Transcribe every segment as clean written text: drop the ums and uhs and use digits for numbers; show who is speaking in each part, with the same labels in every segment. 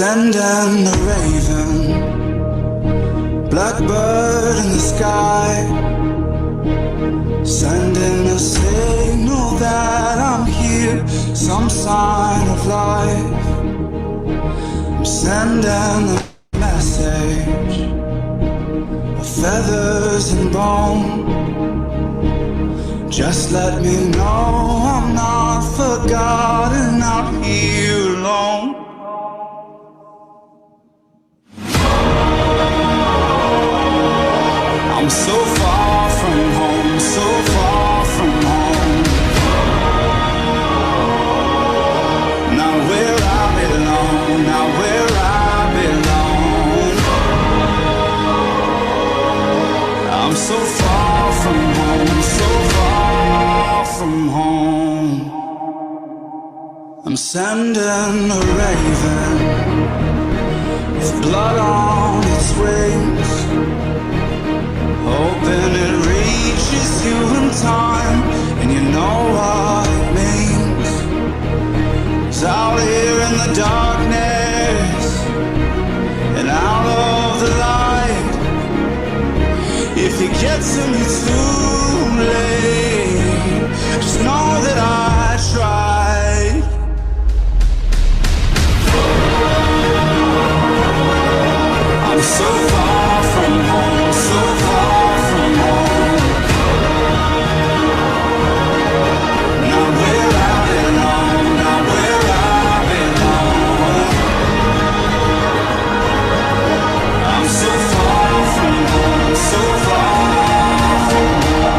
Speaker 1: sending a raven, blackbird in the sky, sending a signal that I'm here, some sign of life. I'm sending a message of feathers and bone. Just let me know I'm not forgotten out here alone. I'm so far from home, so far from home. Not where I belong, not where I belong. I'm so far from home, so far from home. I'm sending a raven with blood on its wings, hoping it reaches you in time, and you know what it means. 'Cause out here in the darkness and out of the light, if it gets to me too late, just know that I tried. I'm so far from home, so far from home. Not where I belong, not where I belong. I'm so far from home, so far from home.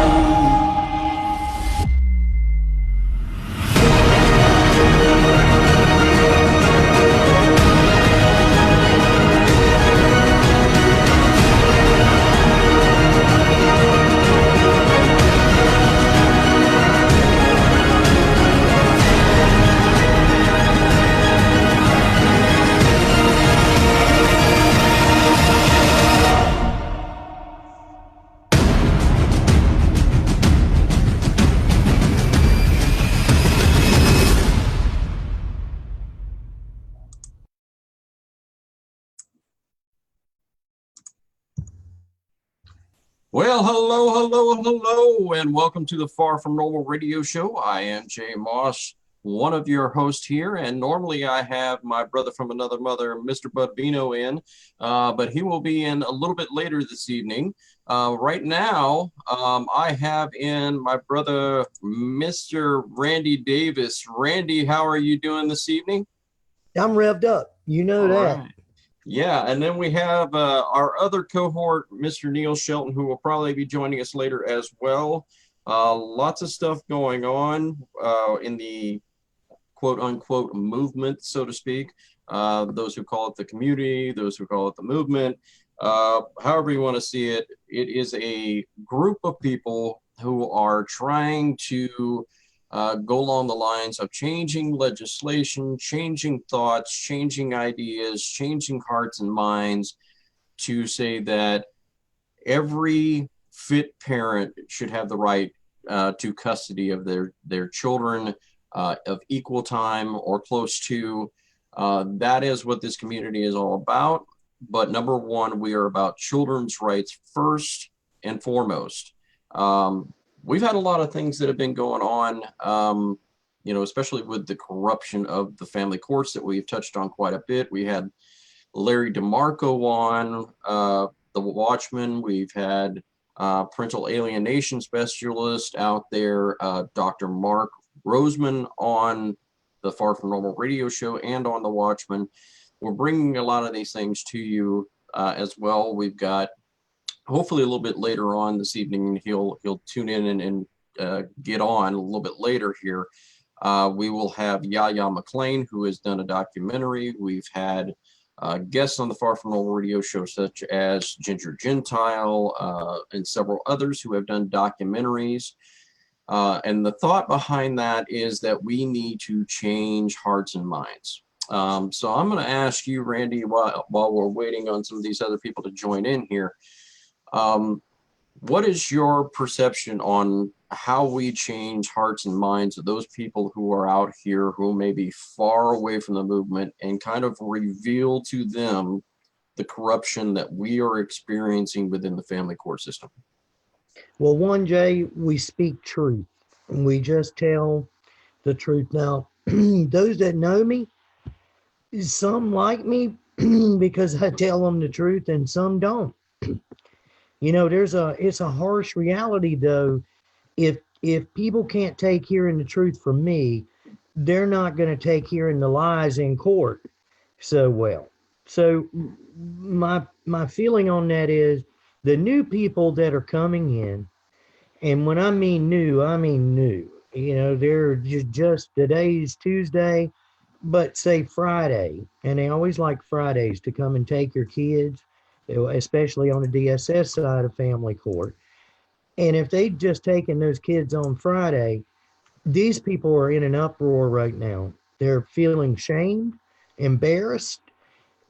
Speaker 2: Well, hello, and welcome to the Far From Normal radio show. I am Jay Moss, one of your hosts here, and normally I have my brother from another mother, Mr. Bud Bino, in, but he will be in a little bit later this evening. Right now, I have in my brother, Mr. Randy Davis. Randy, how are you doing this evening?
Speaker 3: I'm revved up. You know
Speaker 2: All
Speaker 3: that.
Speaker 2: right. Yeah, and then we have our other cohort, Mr. Neil Shelton, who will probably be joining us later as well. Lots of stuff going on in the quote-unquote movement, so to speak. Those who call it the community, those who call it the movement. However you want to see it, it is a group of people who are trying to go along the lines of changing legislation, changing thoughts, changing ideas, changing hearts and minds to say that every fit parent should have the right to custody of their children of equal time or close to. That is what this community is all about. But number one, we are about children's rights first and foremost. We've had a lot of things that have been going on, especially with the corruption of the family courts that we've touched on quite a bit. We had Larry DeMarco on, the Watchman. We've had parental alienation specialist out there, Dr. Mark Roseman on the Far From Normal radio show and on the Watchman. We're bringing a lot of these things to you as well. We've got hopefully a little bit later on this evening, he'll tune in and get on a little bit later here. We will have Yahya McClain, who has done a documentary. We've had guests on the Far From Normal radio show, such as Ginger Gentile and several others who have done documentaries. And the thought behind that is that we need to change hearts and minds. So I'm going to ask you, Randy, while we're waiting on some of these other people to join in here, What is your perception on how we change hearts and minds of those people who are out here who may be far away from the movement and kind of reveal to them the corruption that we are experiencing within the family court system?
Speaker 3: Well, one, Jay, we speak truth. We just tell the truth. Now, those that know me, some like me because I tell them the truth, and some don't. You know, it's a harsh reality though. If people can't take hearing the truth from me, they're not going to take hearing the lies in court so well. So my feeling on that is the new people that are coming in, and when I mean new, I mean new. You know, they're just today's Tuesday, but say Friday, and they always like Fridays to come and take your kids, especially on the DSS side of family court. And if they'd just taken those kids on Friday, these people are in an uproar right now. They're feeling shamed, embarrassed.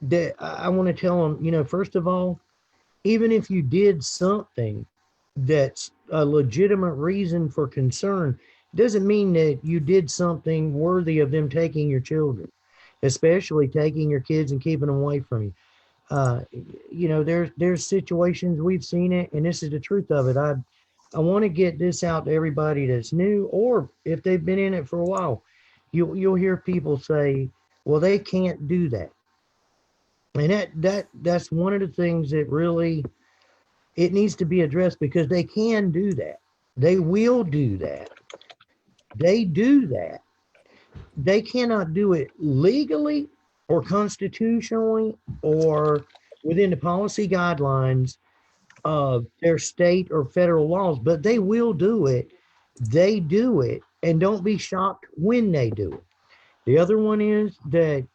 Speaker 3: That I want to tell them, you know, first of all, even if you did something that's a legitimate reason for concern, doesn't mean that you did something worthy of them taking your children, especially taking your kids and keeping them away from you. Uh, you know, there's situations we've seen it, and this is the truth of it. I want to get this out to everybody that's new, or if they've been in it for a while. You'll hear people say, "Well, they can't do that," and that's one of the things that really it needs to be addressed because they can do that. They will do that. They do that. They cannot do it legally or constitutionally or within the policy guidelines of their state or federal laws, but they will do it. They do it, and don't be shocked when they do it. The other one is that,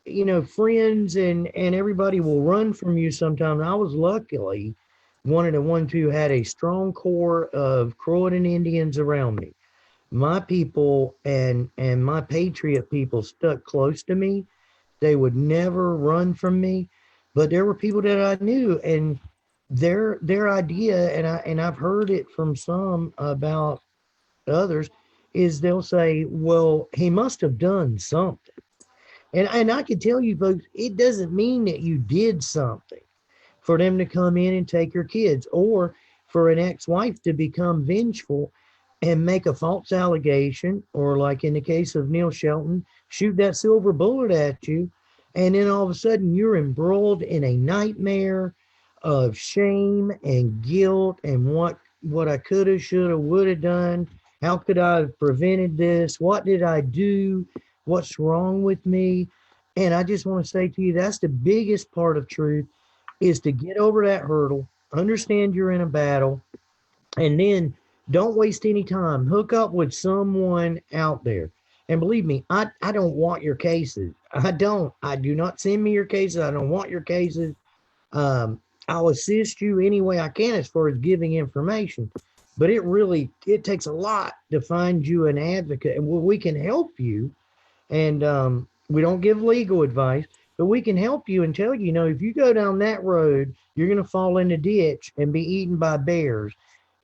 Speaker 3: you know, friends and everybody will run from you sometimes. I was luckily one of the ones who had a strong core of Croatan Indians around me. My people and my patriot people stuck close to me. They would never run from me. But there were people that I knew, and their idea, and I've heard it from some about others, is they'll say, "Well, he must have done something." And I can tell you folks, it doesn't mean that you did something for them to come in and take your kids, or for an ex-wife to become vengeful and make a false allegation, or like in the case of Neil Shelton, shoot that silver bullet at you, and then all of a sudden you're embroiled in a nightmare of shame and guilt and what I could have, should have, would have done. How could I have prevented this? What did I do? What's wrong with me? And I just want to say to you, that's the biggest part of truth, is to get over that hurdle, understand you're in a battle, and then don't waste any time. Hook up with someone out there. And believe me, I don't want your cases. I don't. I do not send me your cases. I don't want your cases. I'll assist you any way I can as far as giving information. But it takes a lot to find you an advocate. And we can help you, and we don't give legal advice, but we can help you and tell you, you know, if you go down that road, you're going to fall in a ditch and be eaten by bears.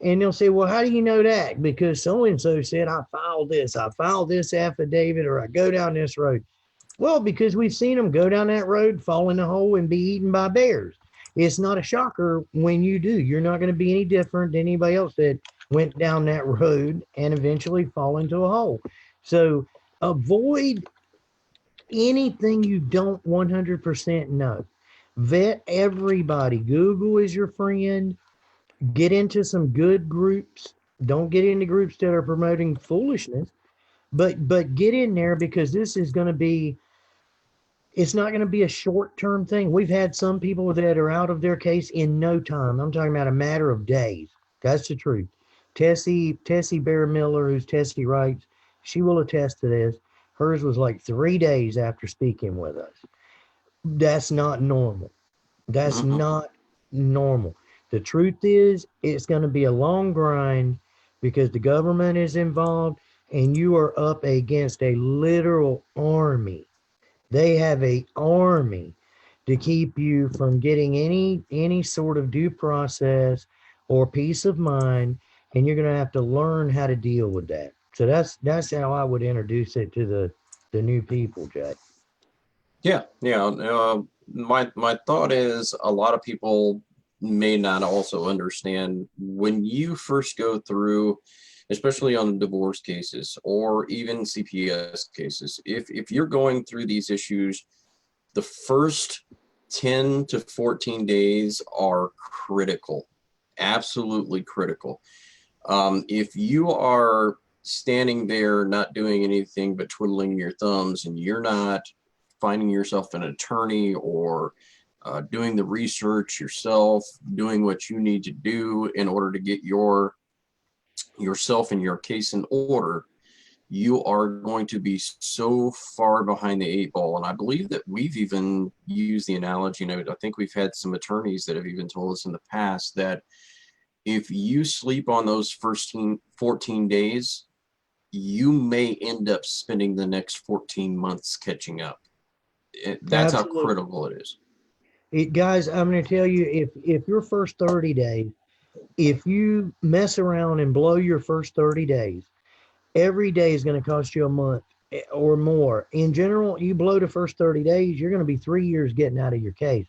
Speaker 3: And they'll say, well, how do you know that? Because so and so said I filed this affidavit, or I go down this road. Well, because we've seen them go down that road, fall in a hole, and be eaten by bears. It's not a shocker when you do. You're not going to be any different than anybody else that went down that road and eventually fall into a hole. So avoid anything you don't 100% know. Vet everybody. Google is your friend. Get into some good groups. Don't get into groups that are promoting foolishness, but get in there, because this is going to be, it's not going to be a short-term thing. We've had some people that are out of their case in no time. I'm talking about a matter of days. That's the truth. Tessie Bear Miller, who's Tessie writes, she will attest to this. Hers was like 3 days after speaking with us. That's not normal. That's not normal. The truth is, it's going to be a long grind because the government is involved, and you are up against a literal army. They have a army to keep you from getting any sort of due process or peace of mind, and you're going to have to learn how to deal with that. So that's how I would introduce it to the new people, Jay.
Speaker 2: Yeah, yeah. My thought is a lot of people may not also understand when you first go through, especially on divorce cases or even CPS cases. If you're going through these issues, the first 10 to 14 days are critical, absolutely critical. If you are standing there not doing anything but twiddling your thumbs and you're not finding yourself an attorney or doing the research yourself, doing what you need to do in order to get yourself and your case in order, you are going to be so far behind the eight ball. And I believe that we've even used the analogy, and I think we've had some attorneys that have even told us in the past that if you sleep on those first 14 days, you may end up spending the next 14 months catching up. That's how
Speaker 3: Absolutely.
Speaker 2: critical it is.
Speaker 3: Guys, I'm going to tell you, if your first 30 days, if you mess around and blow your first 30 days, every day is going to cost you a month or more. In general, you blow the first 30 days, you're going to be 3 years getting out of your case.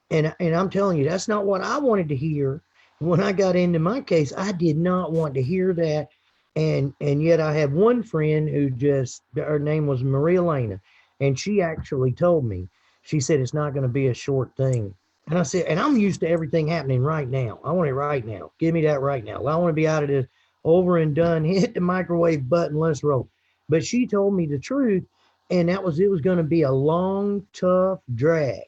Speaker 3: And I'm telling you, that's not what I wanted to hear when I got into my case. I did not want to hear that. And yet I have one friend who just, her name was Maria Elena, and she actually told me, she said it's not going to be a short thing. And I said, and I'm used to everything happening right now. I want it right now. Give me that right now. I want to be out of this, over and done. Hit the microwave button. Let's roll. But she told me the truth, and that was, it was going to be a long, tough drag.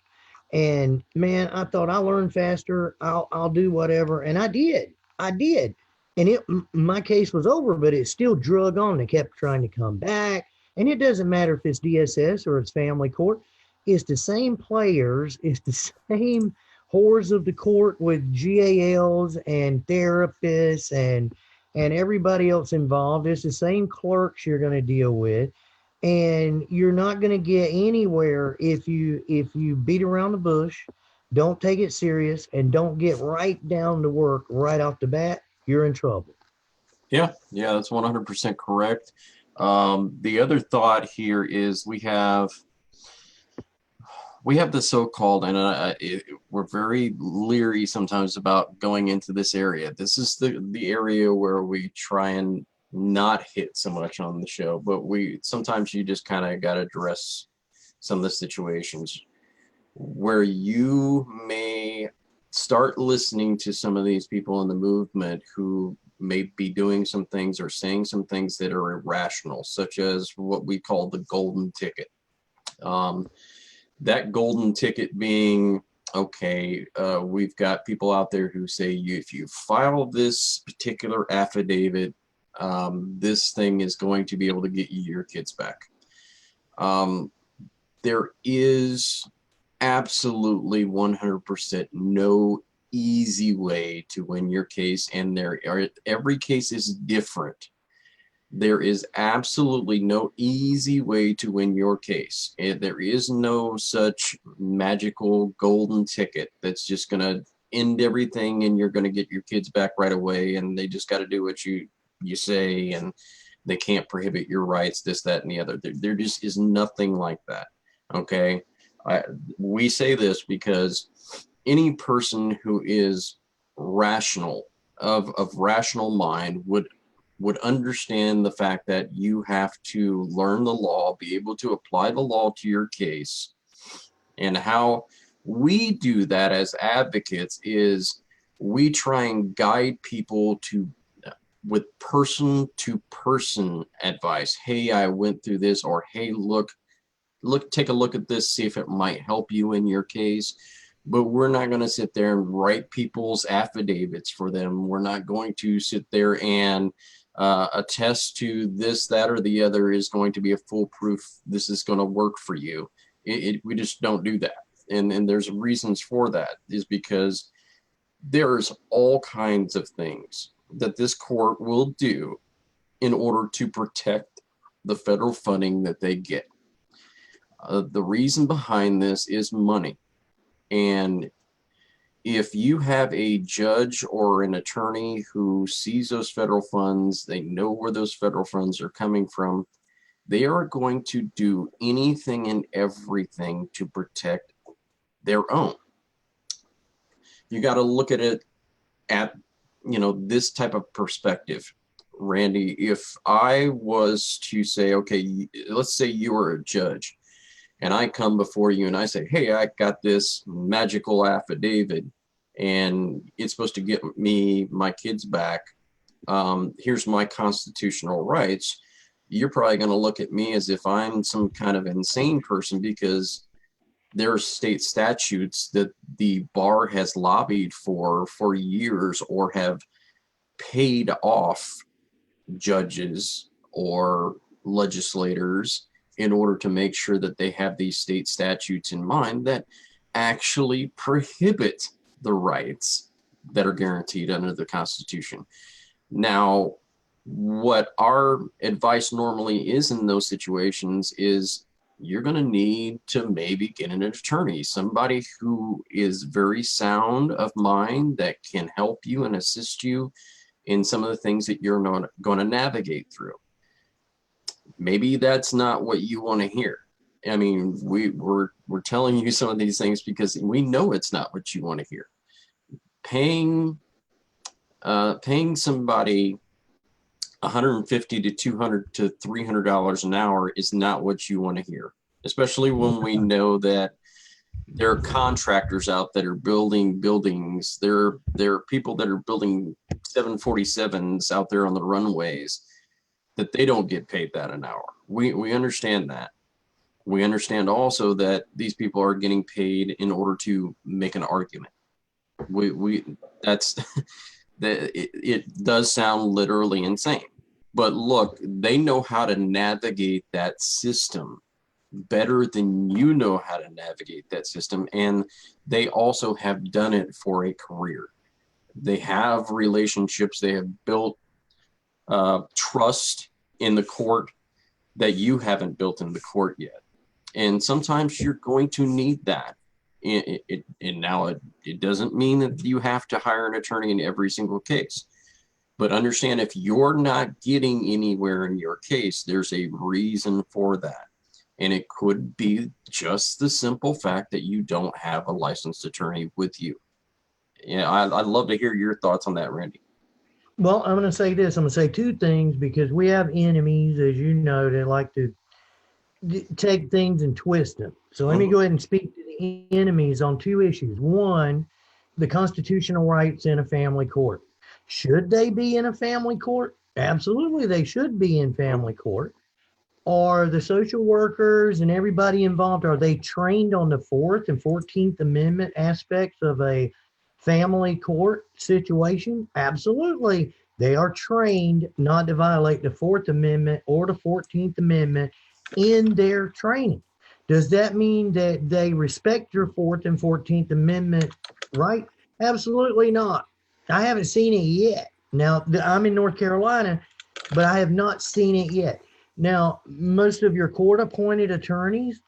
Speaker 3: And man, I thought I learned faster. I'll do whatever, and I did. I did, and my case was over, but it still drug on. They kept trying to come back, and it doesn't matter if it's DSS or it's family court. It's the same players. It's the same whores of the court with GALs and therapists and everybody else involved. It's the same clerks you're going to deal with, and you're not going to get anywhere if you beat around the bush, don't take it serious, and don't get right down to work right off the bat. You're in trouble.
Speaker 2: Yeah, yeah, that's 100% correct. The other thought here is we have the so-called, and we're very leery sometimes about going into this area. This is the area where we try and not hit so much on the show, but we sometimes you just kind of got to address some of the situations where you may start listening to some of these people in the movement who may be doing some things or saying some things that are irrational, such as what we call the golden ticket. That golden ticket being, okay, we've got people out there who say if you file this particular affidavit, this thing is going to be able to get you your kids back. There is absolutely 100% no easy way to win your case, and every case is different. There is absolutely no easy way to win your case. There is no such magical golden ticket that's just going to end everything and you're going to get your kids back right away and they just got to do what you say and they can't prohibit your rights, this, that, and the other. There just is nothing like that, okay? We say this because any person who is rational, of rational mind, would understand the fact that you have to learn the law, be able to apply the law to your case. And how we do that as advocates is we try and guide people with person to person advice. Hey, I went through this, or hey, look, take a look at this, see if it might help you in your case. But we're not going to sit there and write people's affidavits for them. We're not going to sit there and attest to this, that, or the other is going to be a foolproof, this is going to work for you. We just don't do that. And there's reasons for that, is because there's all kinds of things that this court will do in order to protect the federal funding that they get. The reason behind this is money. And if you have a judge or an attorney who sees those federal funds, they know where those federal funds are coming from, they are going to do anything and everything to protect their own. You got to look at it at, this type of perspective. Randy, if I was to say, okay, let's say you were a judge and I come before you and I say, hey, I got this magical affidavit and it's supposed to get me my kids back. Here's my constitutional rights. You're probably going to look at me as if I'm some kind of insane person, because there are state statutes that the bar has lobbied for years, or have paid off judges or legislators in order to make sure that they have these state statutes in mind that actually prohibit the rights that are guaranteed under the Constitution. Now, what our advice normally is in those situations is you're going to need to maybe get an attorney, somebody who is very sound of mind that can help you and assist you in some of the things that you're not going to navigate through. Maybe that's not what you want to hear. I mean, we're telling you some of these things because we know it's not what you want to hear. Paying somebody $150 to $200 to $300 an hour is not what you want to hear, especially when we know that there are contractors out that are building buildings. There are people that are building 747s out there on the runways that they don't get paid that an hour. We understand that. We understand also that these people are getting paid in order to make an argument. It does sound literally insane. But look, they know how to navigate that system better than you know how to navigate that system. And they also have done it for a career. They have relationships. They have built trust in the court that you haven't built in the court yet. And sometimes you're going to need that. And now it doesn't mean that you have to hire an attorney in every single case. But understand, if you're not getting anywhere in your case, there's a reason for that. And it could be just the simple fact that you don't have a licensed attorney with you. Yeah, I'd love to hear your thoughts on that, Randy.
Speaker 3: Well, I'm going to say this. I'm going to say two things, because we have enemies, as you know, that like to take things and twist them. So let me go ahead and speak to the enemies on two issues. One, the constitutional rights in a family court. Should they be in a family court? Absolutely, they should be in family court. Are the social workers and everybody involved, are they trained on the 4th and 14th Amendment aspects of a family court situation? Absolutely. They are trained not to violate the 4th Amendment or the 14th Amendment in their training. Does that mean that they respect your 4th and 14th Amendment right? Absolutely not. I haven't seen it yet. Now, I'm in North Carolina, but I have not seen it yet. Now, most of your court-appointed attorneys,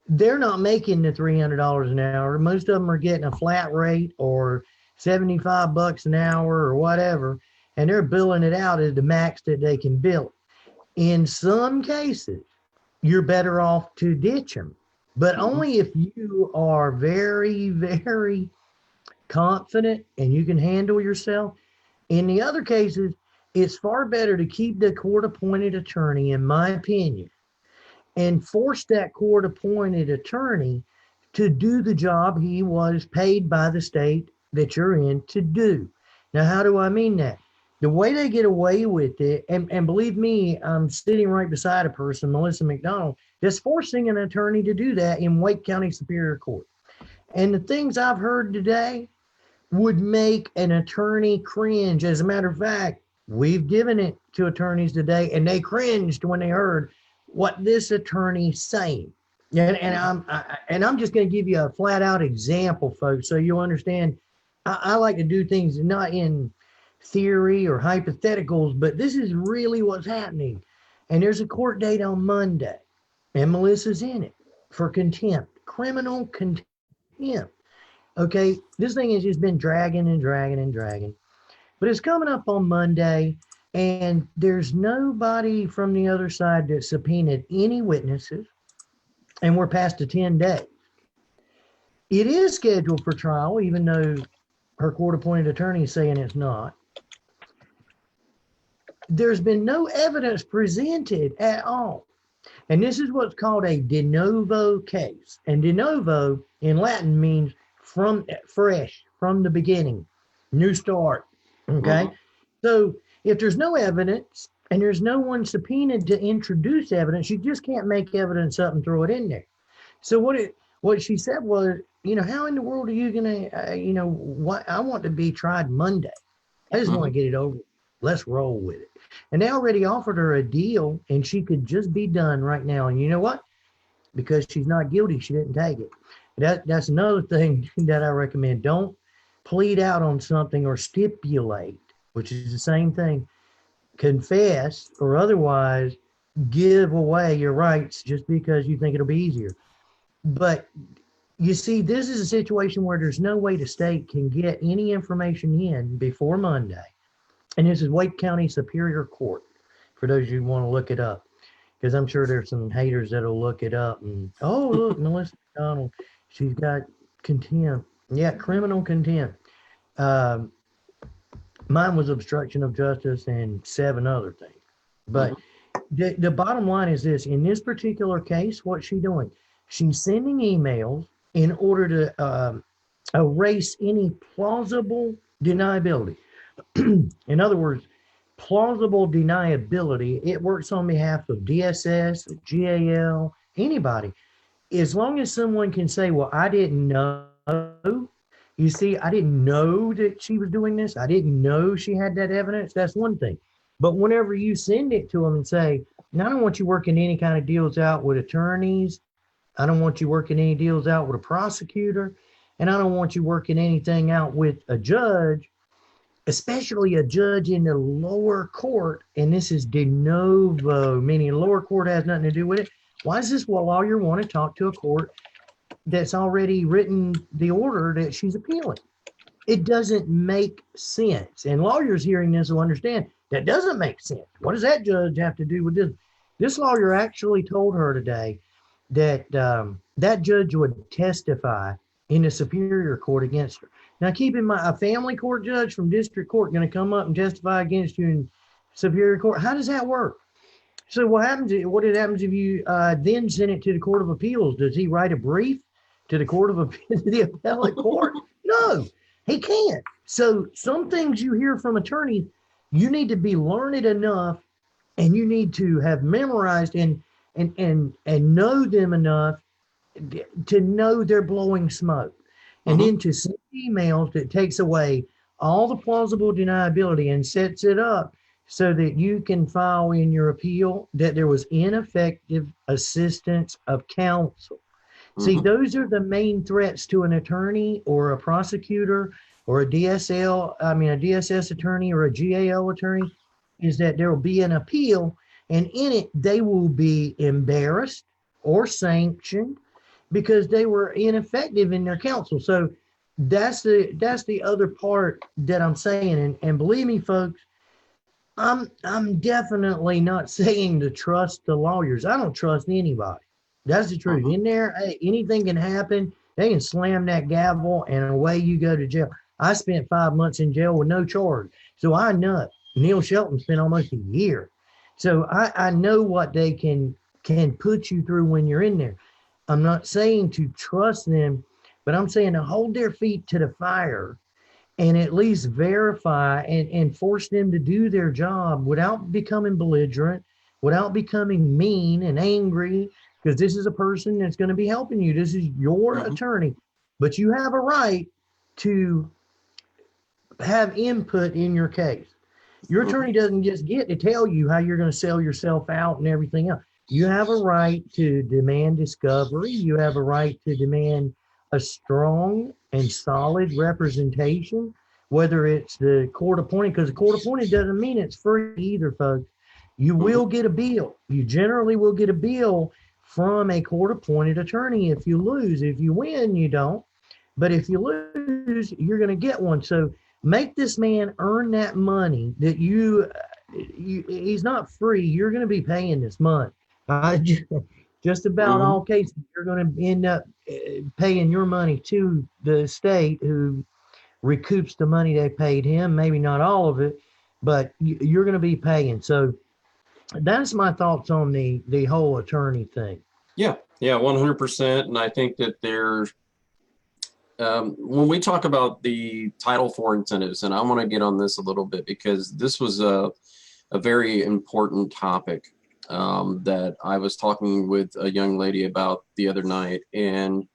Speaker 3: they're not making the $300 an hour. Most of them are getting a flat rate or $75 an hour or whatever, and they're billing it out as the max that they can bill. In some cases, you're better off to ditch them, but only if you are very, very confident and you can handle yourself. In the other cases, it's far better to keep the court-appointed attorney, in my opinion, and force that court-appointed attorney to do the job he was paid by the state that you're in to do. Now, how do I mean that? The way they get away with it, and believe me, I'm sitting right beside a person, Melissa McDonald, that's forcing an attorney to do that in Wake County Superior Court. And the things I've heard today would make an attorney cringe. As a matter of fact, we've given it to attorneys today, and they cringed when they heard what this attorney's saying. And I'm just going to give you a flat out example, folks, so you'll understand. I like to do things not in theory or hypotheticals, but this is really what's happening. And there's a court date on Monday, and Melissa's in it for contempt, criminal contempt. Okay, this thing has just been dragging and dragging and dragging. But it's coming up on Monday, and there's nobody from the other side that subpoenaed any witnesses, and we're past the 10 days. It is scheduled for trial, even though her court-appointed attorney is saying it's not. There's been no evidence presented at all. And this is what's called a de novo case. And de novo in Latin means from fresh, from the beginning, new start. Okay. So if there's no evidence and there's no one subpoenaed to introduce evidence, you just can't make evidence up and throw it in there. So what she said was, how in the world are you gonna, what I want to be tried Monday. I just want to get it over. Let's roll with it. And they already offered her a deal, and she could just be done right now. And you know what? Because she's not guilty, she didn't take it. That's another thing that I recommend. Don't plead out on something or stipulate, which is the same thing. Confess or otherwise give away your rights just because you think it'll be easier. But you see, this is a situation where there's no way the state can get any information in before Monday. And this is Wake County Superior Court, for those of you who want to look it up. Because I'm sure there's some haters that'll look it up and, oh, look, Melissa McDonald, she's got contempt. Yeah, criminal contempt. Mine was obstruction of justice and 7 other things. But the bottom line is this. In this particular case, what's she doing? She's sending emails in order to erase any plausible deniability. In other words, plausible deniability, it works on behalf of DSS, GAL, anybody. As long as someone can say, well, I didn't know. You see, I didn't know that she was doing this. I didn't know she had that evidence. That's one thing. But whenever you send it to them and say, I don't want you working any kind of deals out with attorneys. I don't want you working any deals out with a prosecutor. And I don't want you working anything out with a judge, especially a judge in the lower court. And this is de novo, meaning the lower court has nothing to do with it. Why does this lawyer want to talk to a court that's already written the order that she's appealing? It doesn't make sense. And lawyers hearing this will understand that doesn't make sense. What does that judge have to do with this? This lawyer actually told her today that that judge would testify in the Superior Court against her. Now, keep in mind, a family court judge from district court going to come up and testify against you in Superior Court. How does that work? So what happens if you then send it to the Court of Appeals? Does he write a brief to the Court of Appeals, the appellate court? No, he can't. So some things you hear from attorneys, you need to be learned enough, and you need to have memorized and know them enough to know they're blowing smoke. And then to send emails that takes away all the plausible deniability and sets it up so that you can file in your appeal that there was ineffective assistance of counsel. See, those are the main threats to an attorney or a prosecutor or a DSS attorney or a GAL attorney, is that there will be an appeal, and in it they will be embarrassed or sanctioned because they were ineffective in their counsel. So that's the other part that I'm saying. And believe me, folks, I'm definitely not saying to trust the lawyers. I don't trust anybody. That's the truth. In there, anything can happen. They can slam that gavel and away you go to jail. I spent 5 months in jail with no charge. So I know. Neil Shelton spent almost a year. So I know what they can put you through when you're in there. I'm not saying to trust them, but I'm saying to hold their feet to the fire and at least verify and force them to do their job without becoming belligerent, without becoming mean and angry, because this is a person that's going to be helping you. This is your attorney, but you have a right to have input in your case. Your attorney doesn't just get to tell you how you're going to sell yourself out and everything else. You have a right to demand discovery. You have a right to demand a strong and solid representation, whether it's the court appointed, because the court appointed doesn't mean it's free either, folks. You will get a bill. You generally will get a bill from a court appointed attorney if you lose. If you win, you don't. But if you lose, you're going to get one. So make this man earn that money that he's not free. You're going to be paying this month. Just about
Speaker 2: Mhm.
Speaker 3: all cases, you're going to end up paying your money to the state, who recoups the money they paid him. Maybe not all of it, but you're going to be paying. So that's my thoughts on the whole attorney thing.
Speaker 2: Yeah, 100%. And I think that there's when we talk about the Title IV incentives, and I want to get on this a little bit because this was a very important topic that I was talking with a young lady about the other night. And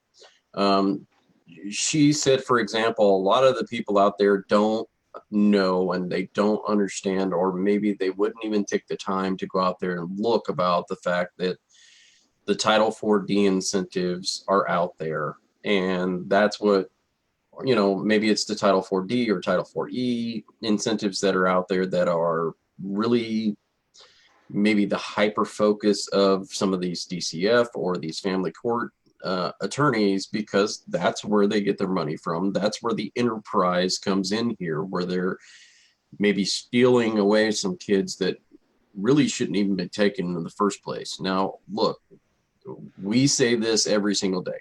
Speaker 2: she said, for example, a lot of the people out there don't know and they don't understand, or maybe they wouldn't even take the time to go out there and look about the fact that the Title IV-D incentives are out there. And that's what, maybe it's the Title IV-D or Title IV-E incentives that are out there that are really maybe the hyper focus of some of these DCF or these family court attorneys, because that's where they get their money from. That's where the enterprise comes in here, where they're maybe stealing away some kids that really shouldn't even be taken in the first place. Now, look, we say this every single day.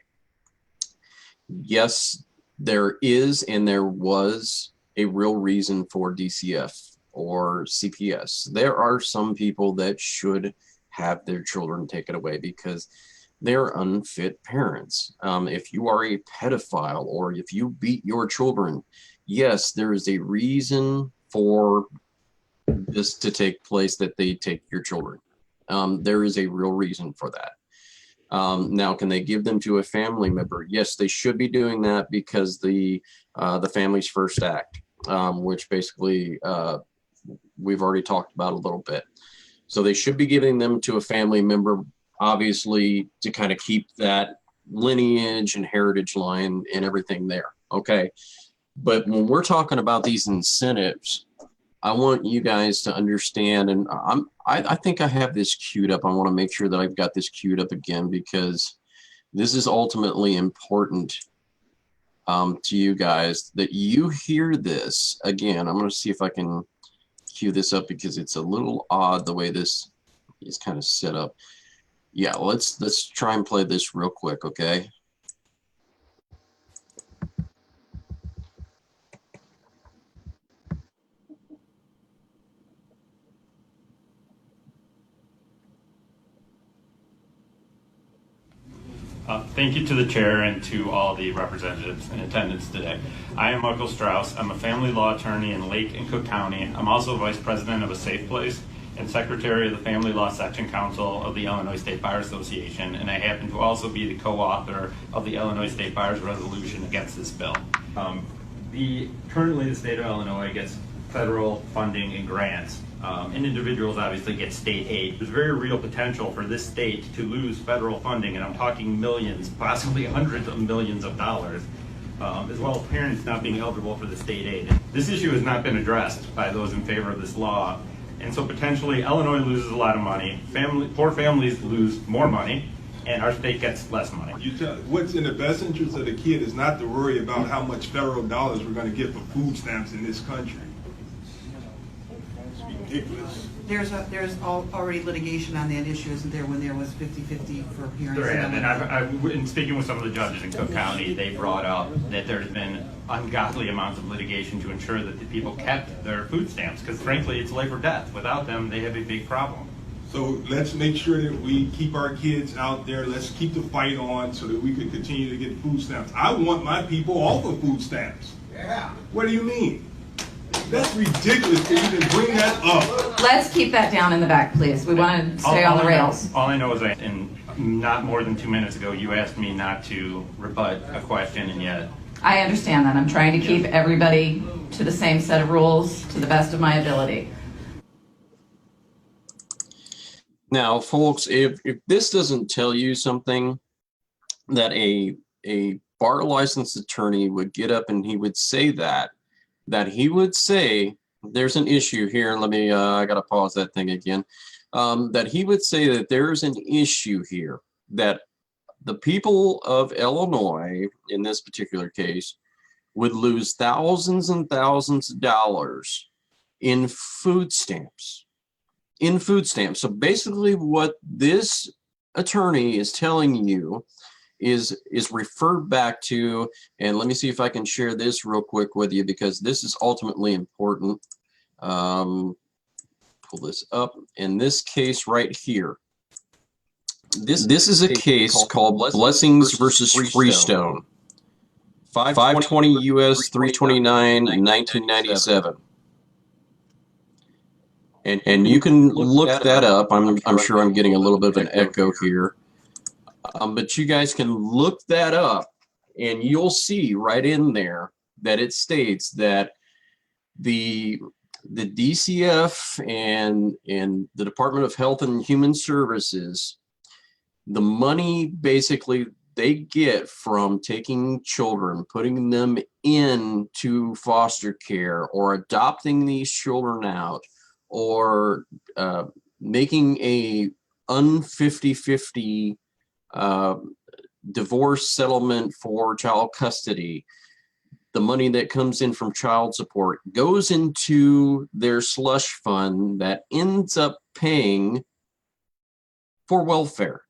Speaker 2: Yes, there is and there was a real reason for DCF or CPS. There are some people that should have their children taken away because they're unfit parents. If you are a pedophile or if you beat your children, yes, there is a reason for this to take place, that they take your children. There is a real reason for that. Now, can they give them to a family member? Yes, they should be doing that because the Families First Act, which basically we've already talked about a little bit. So they should be giving them to a family member, obviously, to kind of keep that lineage and heritage line and everything there. Okay. But when we're talking about these incentives, I want you guys to understand, and I think I have this queued up. I want to make sure that I've got this queued up again, because this is ultimately important to you guys, that you hear this again. I'm going to see if I can cue this up because it's a little odd the way this is kind of set up. Yeah, let's try and play this real quick, okay?
Speaker 4: Thank you to the chair and to all the representatives in attendance today. I am Michael Strauss. I'm a family law attorney in Lake and Cook County. I'm also vice president of A Safe Place and secretary of the Family Law Section Council of the Illinois State Bar Association, and I happen to also be the co-author of the Illinois State Bar's resolution against this bill. Currently the state of Illinois gets federal funding and grants, and individuals obviously get state aid. There's very real potential for this state to lose federal funding, and I'm talking millions, possibly hundreds of millions of dollars, as well as parents not being eligible for the state aid. This issue has not been addressed by those in favor of this law, and so potentially Illinois loses a lot of money, poor families lose more money, and our state gets less money.
Speaker 5: What's in the best interest of the kid is not to worry about how much federal dollars we're going to get for food stamps in this country. It's ridiculous.
Speaker 6: There's already litigation on that issue, isn't there, when there was 50-50 for parents?
Speaker 4: There is, and I've in speaking with some of the judges in Cook County, they brought up that there's been ungodly amounts of litigation to ensure that the people kept their food stamps, because frankly, it's life or death. Without them, they have a big problem.
Speaker 5: So let's make sure that we keep our kids out there. Let's keep the fight on so that we can continue to get food stamps. I want my people off of food stamps. Yeah. What do you mean? That's ridiculous to even bring that up.
Speaker 7: Let's keep that down in the back, please. We want to stay on the rails.
Speaker 4: All I know is that not more than 2 minutes ago, you asked me not to rebut a question, and yet...
Speaker 7: I understand that. I'm trying to keep everybody to the same set of rules to the best of my ability.
Speaker 2: Now, folks, if this doesn't tell you something, that a bar licensed attorney would get up and he would say that he would say, there's an issue here. Let me, I got to pause that thing again. That he would say that there's an issue here, that the people of Illinois, in this particular case, would lose thousands and thousands of dollars in food stamps. In food stamps. So basically what this attorney is telling you is referred back to, and let me see if I can share this real quick with you, because this is ultimately important. Pull this up. In this case right here, this is a case called Blessings versus Freestone. 520 US 329 1997. And you can look that up. I'm sure I'm getting a little bit of an echo here. But you guys can look that up, and you'll see right in there that it states that the DCF and the Department of Health and Human Services, the money basically they get from taking children, putting them into foster care, or adopting these children out, or making a un-50-50 divorce settlement for child custody. The money that comes in from child support goes into their slush fund that ends up paying for welfare.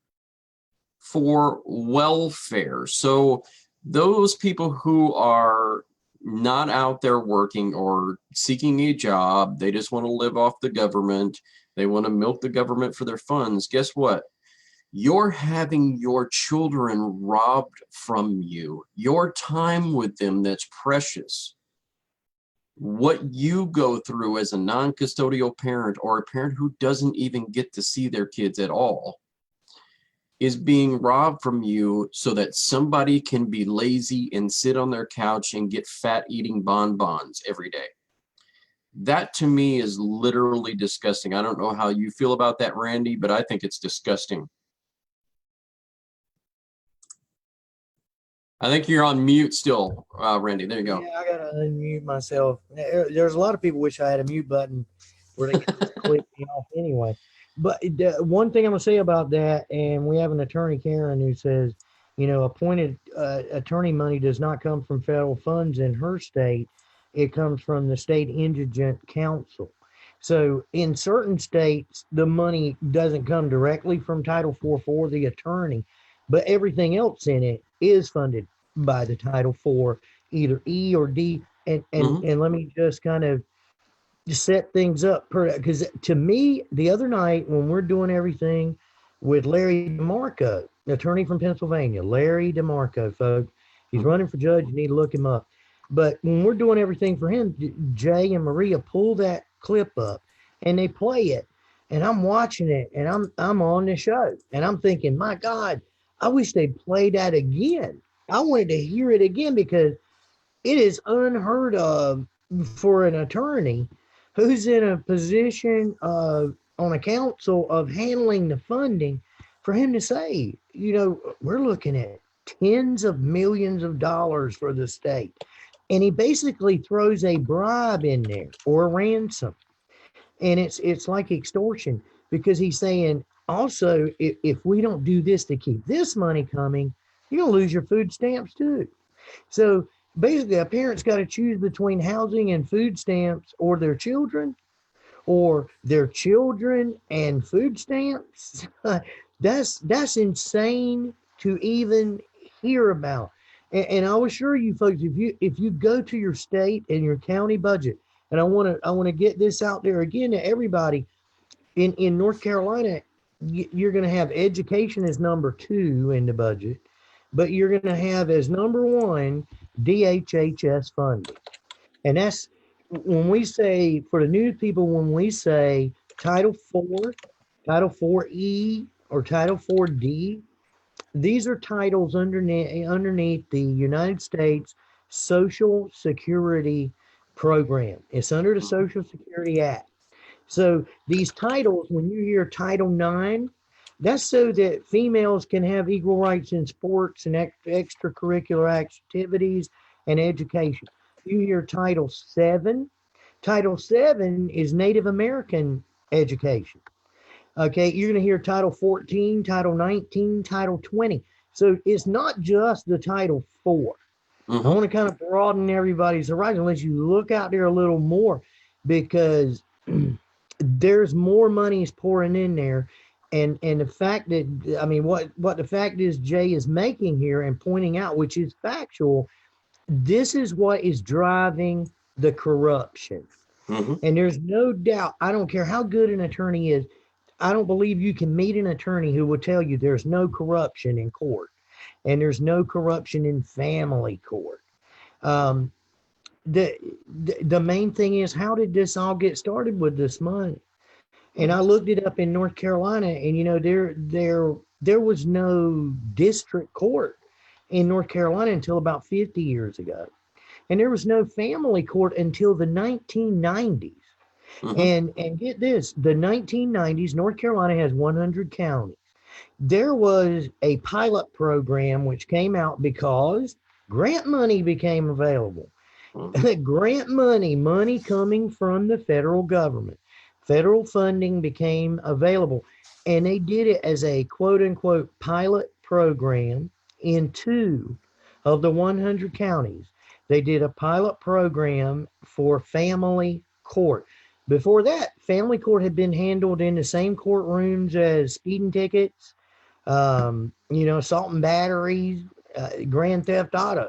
Speaker 2: So those people who are not out there working or seeking a job, they just want to live off the government, they want to milk the government for their funds, guess what? You're having your children robbed from you. Your time with them that's precious. What you go through as a non-custodial parent, or a parent who doesn't even get to see their kids at all, is being robbed from you so that somebody can be lazy and sit on their couch and get fat eating bonbons every day. That to me is literally disgusting. I don't know how you feel about that, Randy, but I think it's disgusting. I think you're on mute still, Randy. There you go.
Speaker 3: Yeah, I gotta unmute myself. There's a lot of people wish I had a mute button where they can just click me off anyway. But one thing I'm gonna say about that, and we have an attorney, Karen, who says, appointed attorney money does not come from federal funds in her state. It comes from the state indigent council. So in certain states, the money doesn't come directly from Title IV for the attorney, but everything else in it is funded by the Title IV, either E or D. And let me just kind of set things up, because to me, the other night when we're doing everything with Larry DeMarco, attorney from Pennsylvania, Larry DeMarco, folks, he's running for judge. You need to look him up. But when we're doing everything for him, Jay and Maria pull that clip up and they play it, and I'm watching it, and I'm on the show, and I'm thinking, my God, I wish they'd play that again. I wanted to hear it again, because it is unheard of for an attorney who's in a position on a council of handling the funding, for him to say, we're looking at tens of millions of dollars for the state. And he basically throws a bribe in there, or a ransom. And it's like extortion, because he's saying, also, if we don't do this to keep this money coming, you're going to lose your food stamps too. So basically, a parent's got to choose between housing and food stamps, or their children and food stamps. That's insane to even hear about. And I'll assure you folks, if you go to your state and your county budget, and I want to get this out there again to everybody, in North Carolina, you're going to have education as number 2 in the budget, but you're going to have as number 1 DHHS funding. And that's when we say, for the new people, when we say Title IV, Title IV-E, or Title IV-D, these are titles underneath the United States Social Security Program. It's under the Social Security Act. So these titles, when you hear Title IX, that's so that females can have equal rights in sports and extracurricular activities and education. You hear Title VII. Title VII is Native American education. Okay, you're going to hear Title 14, Title 19, Title 20. So it's not just the Title IV. I want to kind of broaden everybody's horizon, let you look out there a little more, because there's more money is pouring in there. And the fact that, I mean, what the fact is Jay is making here and pointing out, which is factual, this is what is driving the corruption. And there's no doubt, I don't care how good an attorney is, I don't believe you can meet an attorney who will tell you there's no corruption in court and there's no corruption in family court. The main thing is, how did this all get started with this money? And I looked it up in North Carolina, and you know, there was no district court in North Carolina until about 50 years ago. And there was no family court until the 1990s. And get this, the 1990s, North Carolina has 100 counties. There was a pilot program which came out because grant money became available. Grant money coming from the federal government. Federal funding became available. And they did it as a quote unquote pilot program in 2 of the 100 counties. They did a pilot program for family court. Before that, family court had been handled in the same courtrooms as speeding tickets, you know, assault and batteries, grand theft auto.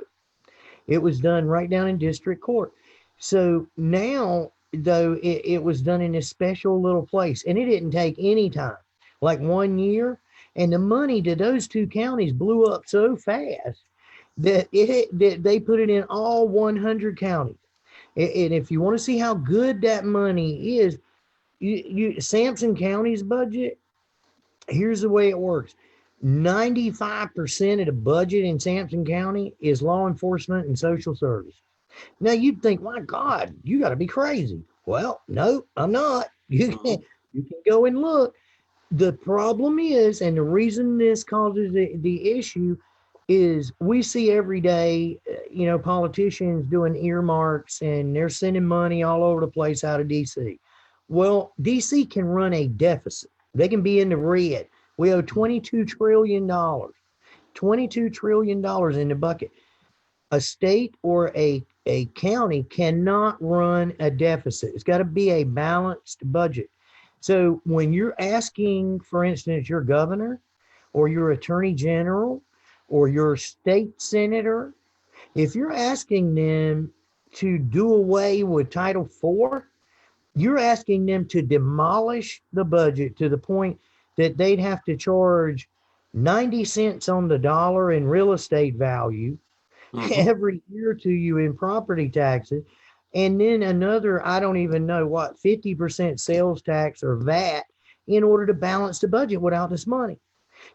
Speaker 3: It was done right down in district court. So now, though, it was done in a special little place, and it didn't take any time, like 1 year. And the money to those 2 counties blew up so fast that they put it in all 100 counties. And if you want to see how good that money is, Sampson County's budget, here's the way it works. 95% of the budget in Sampson County is law enforcement and social service. Now you'd think, my God, you got to be crazy. Well, no, I'm not. You can go and look. The problem is, and the reason this causes the issue is, we see every day, you know, politicians doing earmarks and they're sending money all over the place out of DC. Well, DC can run a deficit. They can be in the red. We owe $22 trillion. $22 trillion in the bucket. A state or a county cannot run a deficit. It's got to be a balanced budget. So when you're asking, for instance, your governor or your attorney general or your state senator, if you're asking them to do away with Title IV, you're asking them to demolish the budget to the point that they'd have to charge 90 cents on the dollar in real estate value every year to you in property taxes. And then another, I don't even know what, 50% sales tax or VAT in order to balance the budget without this money.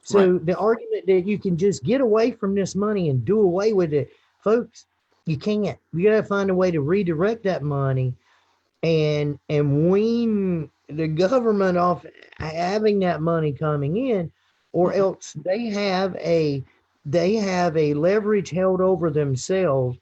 Speaker 3: So the argument that you can just get away from this money and do away with it, folks, you can't. You got to find a way to redirect that money and wean the government off having that money coming in, or else they have a leverage held over themselves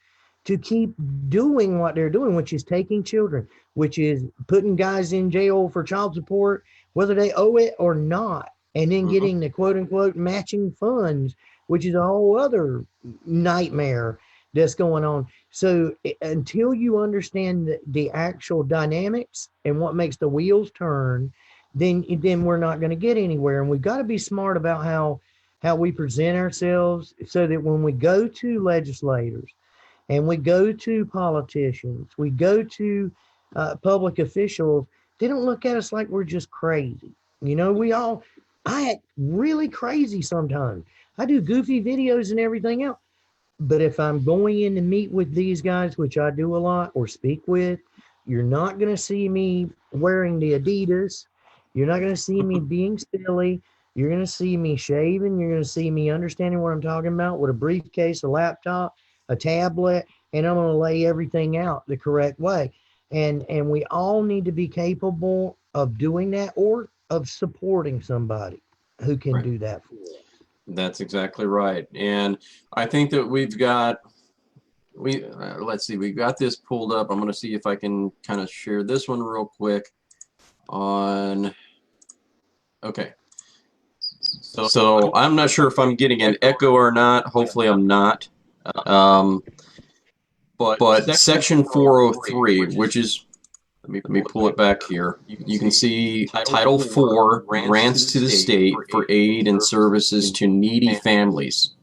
Speaker 3: to keep doing what they're doing, which is taking children, which is putting guys in jail for child support, whether they owe it or not, and then getting the quote unquote matching funds, which is a whole other nightmare that's going on. So until you understand the actual dynamics and what makes the wheels turn, then we're not going to get anywhere. And we've got to be smart about how we present ourselves, so that when we go to legislators and we go to politicians, we go to public officials, they don't look at us like we're just crazy. You know, I act really crazy sometimes. I do goofy videos and everything else. But if I'm going in to meet with these guys, which I do a lot, or speak with, you're not going to see me wearing the Adidas. You're not going to see me being silly. You're going to see me shaving. You're going to see me understanding what I'm talking about with a briefcase, a laptop, a tablet, and I'm going to lay everything out the correct way. And we all need to be capable of doing that, or of supporting somebody who can do that for us.
Speaker 2: That's exactly right. And I think that we've got, let's see, we've got this pulled up. I'm going to see if I can kind of share this one real quick on, okay. So I'm not sure if I'm getting an echo or not. Hopefully I'm not. Um, but Section 403, which is, let me pull it back here. You can see Title 4, grants to the state for aid and services to needy families.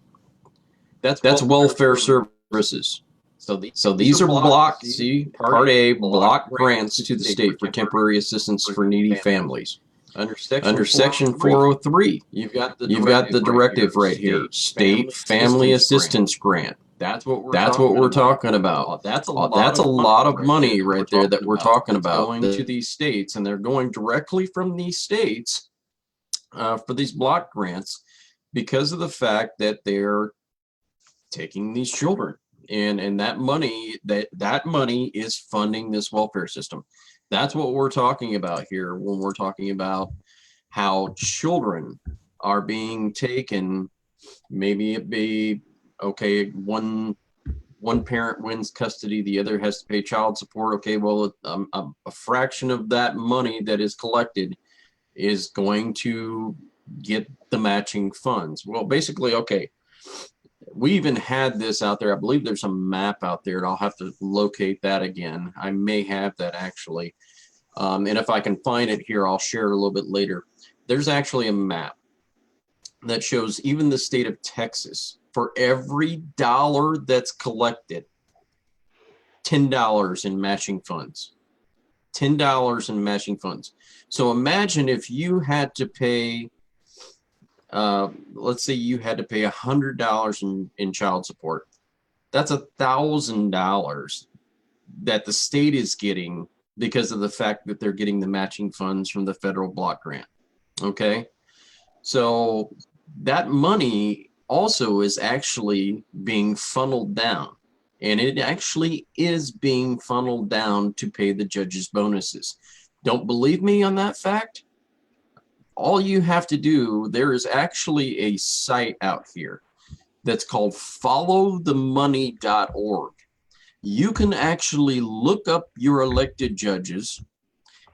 Speaker 2: That's welfare services. So these are block, see, Part A, block grants to the state for temporary assistance for needy families. Under Section 403, you've got the directive right here, State Family Assistance Grant. That's what we're talking about. That's a lot of money right there that we're talking about. Going to these states, and they're going directly from these states for these block grants because of the fact that they're taking these children, and that money is funding this welfare system. That's what we're talking about here when we're talking about how children are being taken. Maybe it be, okay, one parent wins custody, the other has to pay child support. Okay, well, a fraction of that money that is collected is going to get the matching funds. Well, basically, okay, we even had this out there. I believe there's a map out there, and I'll have to locate that again. I may have that actually. And if I can find it here, I'll share it a little bit later. There's actually a map that shows even the state of Texas, for every dollar that's collected, $10 in matching funds. $10 in matching funds. So imagine if you had to pay, let's say you had to pay $100 in child support. That's $1,000 that the state is getting because of the fact that they're getting the matching funds from the federal block grant. Okay, so that money also is actually being funneled down, and it actually is being funneled down to pay the judges' bonuses. Don't believe me on that fact? All you have to do, there is actually a site out here that's called followthemoney.org. You can actually look up your elected judges,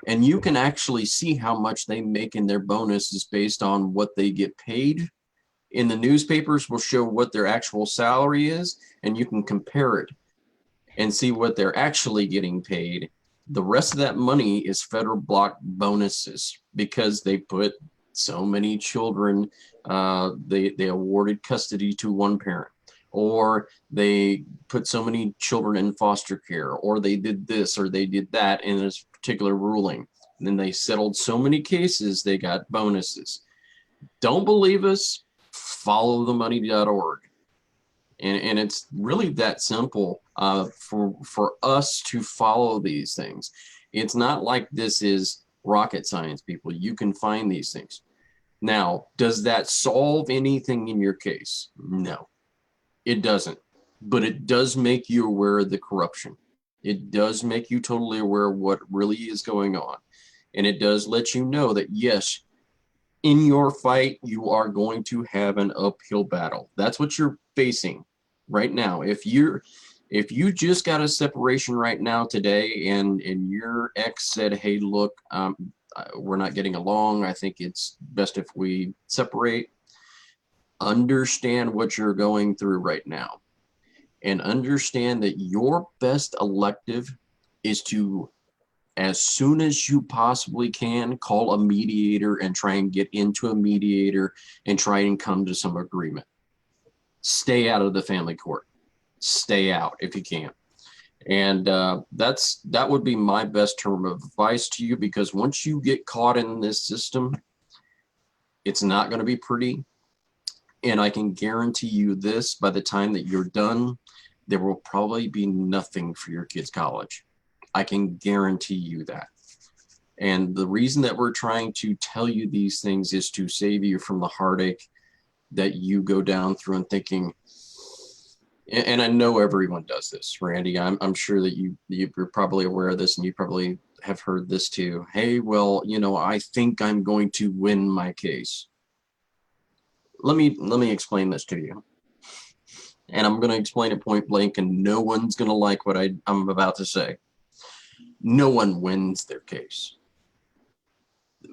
Speaker 2: and you can actually see how much they make in their bonuses based on what they get paid. In the newspapers will show what their actual salary is, and you can compare it and see what they're actually getting paid. The rest of that money is federal block bonuses because they put so many children, they awarded custody to one parent, or they put so many children in foster care, or they did this or they did that in this particular ruling. And then they settled so many cases, they got bonuses. Don't believe us? Followthemoney.org. And it's really that simple for us to follow these things. It's not like this is rocket science, people. You can find these things. Now, does that solve anything in your case? No, it doesn't. But it does make you aware of the corruption. It does make you totally aware of what really is going on. And it does let you know that, yes, in your fight, you are going to have an uphill battle. That's what you're facing right now. If you just got a separation right now today, and your ex said, hey, look, we're not getting along, I think it's best if we separate. Understand what you're going through right now, and understand that your best elective is to, as soon as you possibly can, call a mediator and try and get into a mediator and try and come to some agreement. Stay out of the family court. Stay out if you can. And that would be my best term of advice to you, because once you get caught in this system, it's not going to be pretty. And I can guarantee you this, by the time that you're done, there will probably be nothing for your kids' college. I can guarantee you that. And the reason that we're trying to tell you these things is to save you from the heartache that you go down through and thinking, and I know everyone does this, Randy. I'm sure that you're probably aware of this, and you probably have heard this too. Hey, well, I think I'm going to win my case. Let me explain this to you. And I'm going to explain it point blank, and no one's going to like what I'm about to say. No one wins their case.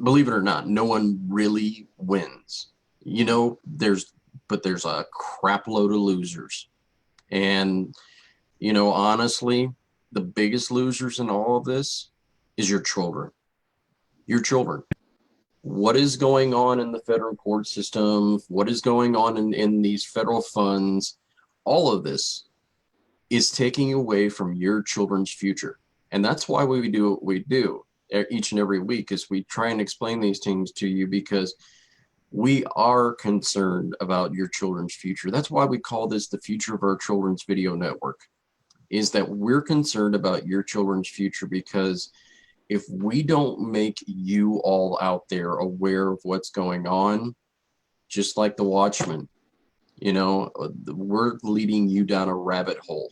Speaker 2: Believe it or not, no one really wins. you know, there's a crap load of losers. And, you know, honestly, the biggest losers in all of this is your children. Your children. What is going on in the federal court system? What is going on in these federal funds? All of this is taking away from your children's future. And that's why we do what we do each and every week, is we try and explain these things to you, because we are concerned about your children's future. That's why we call this the Future of Our Children's Video Network, is that we're concerned about your children's future, because if we don't make you all out there aware of what's going on, just like the Watchmen, you know, we're leading you down a rabbit hole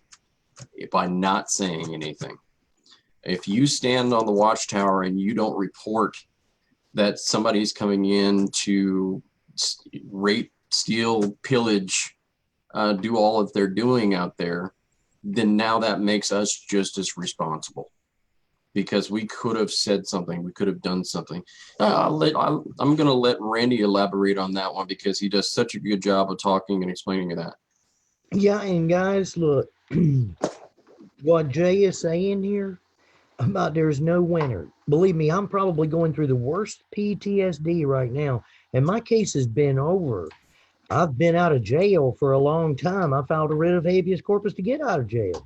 Speaker 2: by not saying anything. If you stand on the watchtower and you don't report that somebody's coming in to rape, steal, pillage, do all of their doing out there, then now that makes us just as responsible, because we could have said something, we could have done something. I'm going to let Randy elaborate on that one, because he does such a good job of talking and explaining that.
Speaker 3: Yeah, and guys, look, what Jay is saying here about there's no winner. Believe me, I'm probably going through the worst PTSD right now, and my case has been over. I've been out of jail for a long time. I filed a writ of habeas corpus to get out of jail.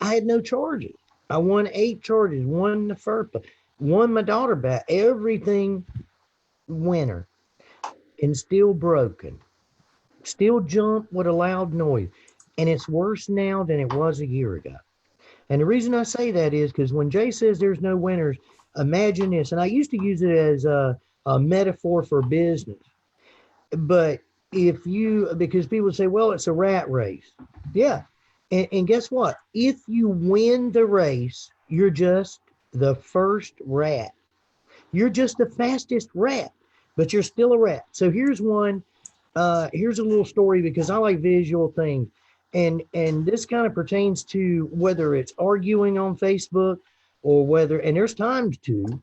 Speaker 3: I had no charges. I won 8 charges, won the FERPA, won my daughter back, everything winner, and still broken. Still jump with a loud noise. And it's worse now than it was a year ago. And the reason I say that is because when Jay says there's no winners, imagine this. And I used to use it as a metaphor for business. But because people say, well, it's a rat race. Yeah. And guess what? If you win the race, you're just the first rat. You're just the fastest rat, but you're still a rat. So here's one. Here's a little story, because I like visual things. And this kind of pertains to whether it's arguing on Facebook, and there's times to,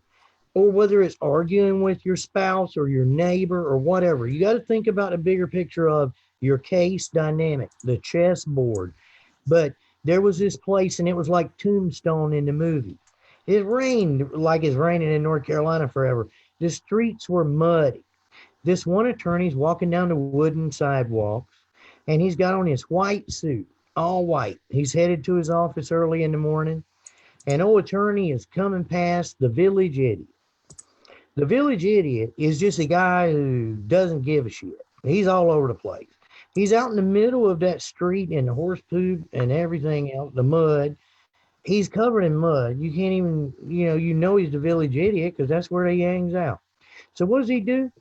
Speaker 3: or whether it's arguing with your spouse or your neighbor or whatever. You got to think about a bigger picture of your case dynamic, the chessboard. But there was this place, and it was like Tombstone in the movie. It rained like it's raining in North Carolina forever. The streets were muddy. This one attorney's walking down the wooden sidewalks, and he's got on his white suit, all white. He's headed to his office early in the morning. An old attorney is coming past the village idiot. The village idiot is just a guy who doesn't give a shit. He's all over the place. He's out in the middle of that street in the horse poop and everything else, the mud. He's covered in mud. You can't even, you know he's the village idiot because that's where he hangs out. So what does he do?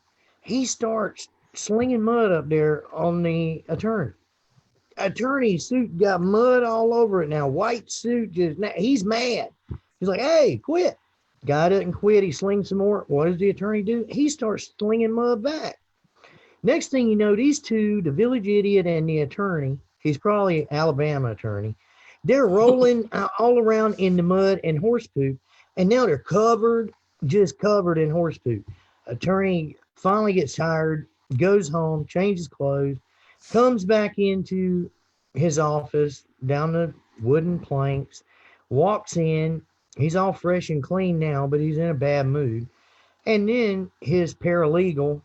Speaker 3: He starts slinging mud up there on the attorney. Attorney's suit got mud all over it now. White suit, he's mad. He's like, hey, quit. Guy doesn't quit. He slings some more. What does the attorney do? He starts slinging mud back. Next thing you know, these two, the village idiot and the attorney, he's probably an Alabama attorney, they're rolling all around in the mud and horse poop, and now they're just covered in horse poop. Attorney finally gets tired, goes home, changes clothes, comes back into his office down the wooden planks, walks in. He's all fresh and clean now, but he's in a bad mood. And then his paralegal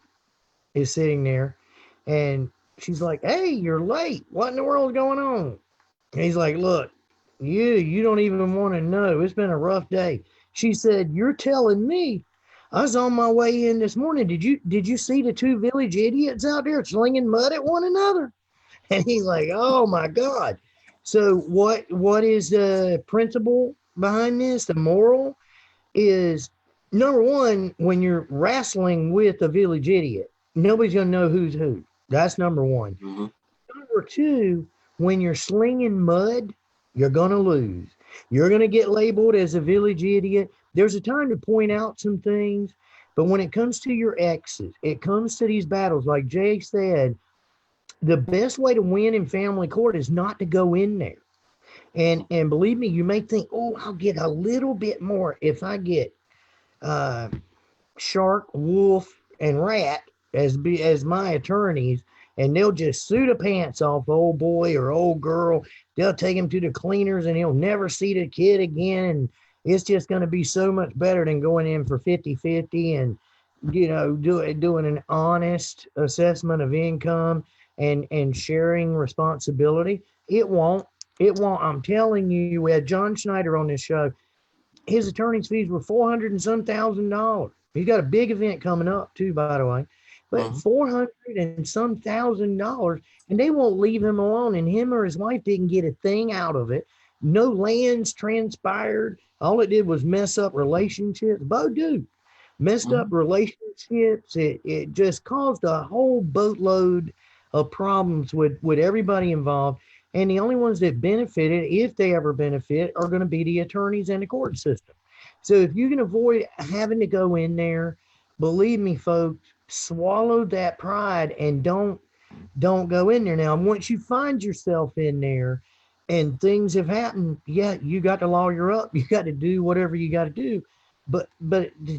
Speaker 3: is sitting there, and she's like, hey, you're late. What in the world's going on? And he's like, look, you don't even want to know. It's been a rough day. She said, you're telling me? I was on my way in this morning. Did you see the two village idiots out there slinging mud at one another? And he's like, oh my God. So what is the principle behind this? The moral is, number one, when you're wrestling with a village idiot, nobody's going to know who's who. That's number one. Mm-hmm. Number two, when you're slinging mud, you're going to lose. You're going to get labeled as a village idiot. There's a time to point out some things, but when it comes to your exes, it comes to these battles, like Jay said, the best way to win in family court is not to go in there. And believe me, you may think, oh, I'll get a little bit more if I get shark, wolf, and rat as my attorneys, and they'll just sue the pants off old boy or old girl. They'll take him to the cleaners, and he'll never see the kid again. And it's just going to be so much better than going in for 50-50 and doing an honest assessment of income and sharing responsibility. It won't. I'm telling you, we had John Schneider on this show. His attorney's fees were $400 and some $1,000. He's got a big event coming up too, by the way. But $400 and some $1,000, and they won't leave him alone. And him or his wife didn't get a thing out of it. No lands transpired. All it did was mess up relationships. Messed up relationships. It just caused a whole boatload of problems with everybody involved. And the only ones that benefited, if they ever benefit, are going to be the attorneys and the court system. So if you can avoid having to go in there, believe me, folks, swallow that pride and don't go in there. Now, once you find yourself in there and things have happened, yeah, you got to lawyer up. You got to do whatever you got to do. But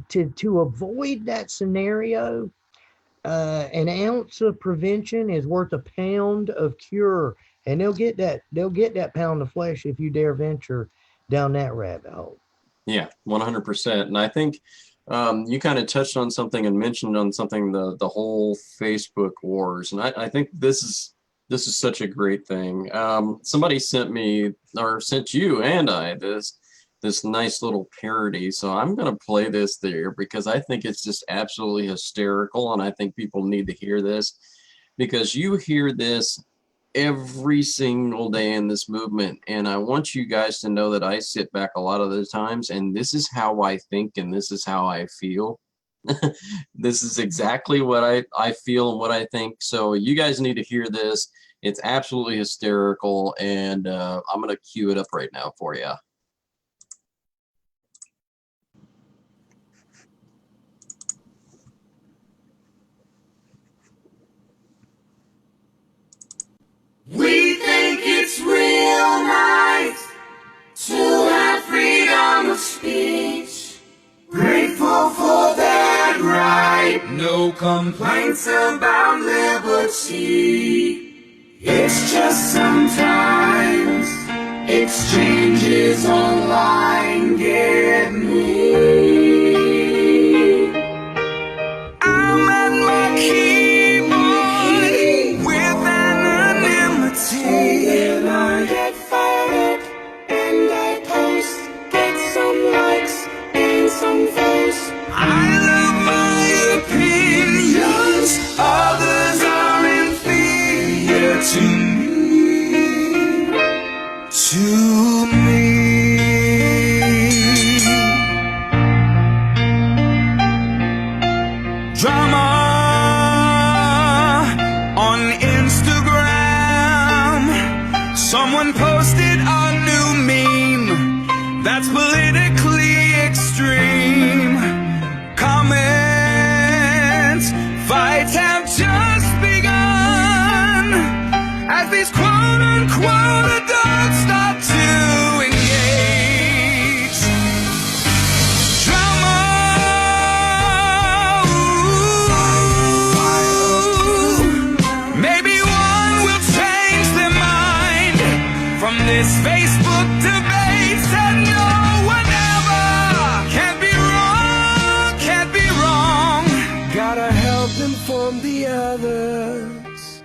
Speaker 3: to avoid that scenario, an ounce of prevention is worth a pound of cure. And they'll get that pound of flesh if you dare venture down that rabbit hole. Yeah,
Speaker 2: 100%. And I think you kind of touched on something and mentioned on something, the whole Facebook wars. And I think this is such a great thing. Somebody sent you and I this nice little parody. So I'm going to play this there because I think it's just absolutely hysterical. And I think people need to hear this because you hear this every single day in this movement. And I want you guys to know that I sit back a lot of the times and this is how I think and this is how I feel. This is exactly what I feel and what I think. So you guys need to hear this. It's absolutely hysterical. And I'm going to cue it up right now for you.
Speaker 1: We think it's real nice to have freedom of speech. Grateful for that right. No complaints about liberty. It's just sometimes exchanges online get me. I'm at my keyboard with and I get fired up and I post, get some likes and some votes. I love my opinions, others are inferior to me. Drama on Instagram. Someone posted a new meme that's politically extreme. Comments, fights have just begun as these quote-unquote adults start to engage. Drama, ooh, maybe one will change their mind from this Facebook debate. Said no one ever can't be wrong. Gotta help inform the others.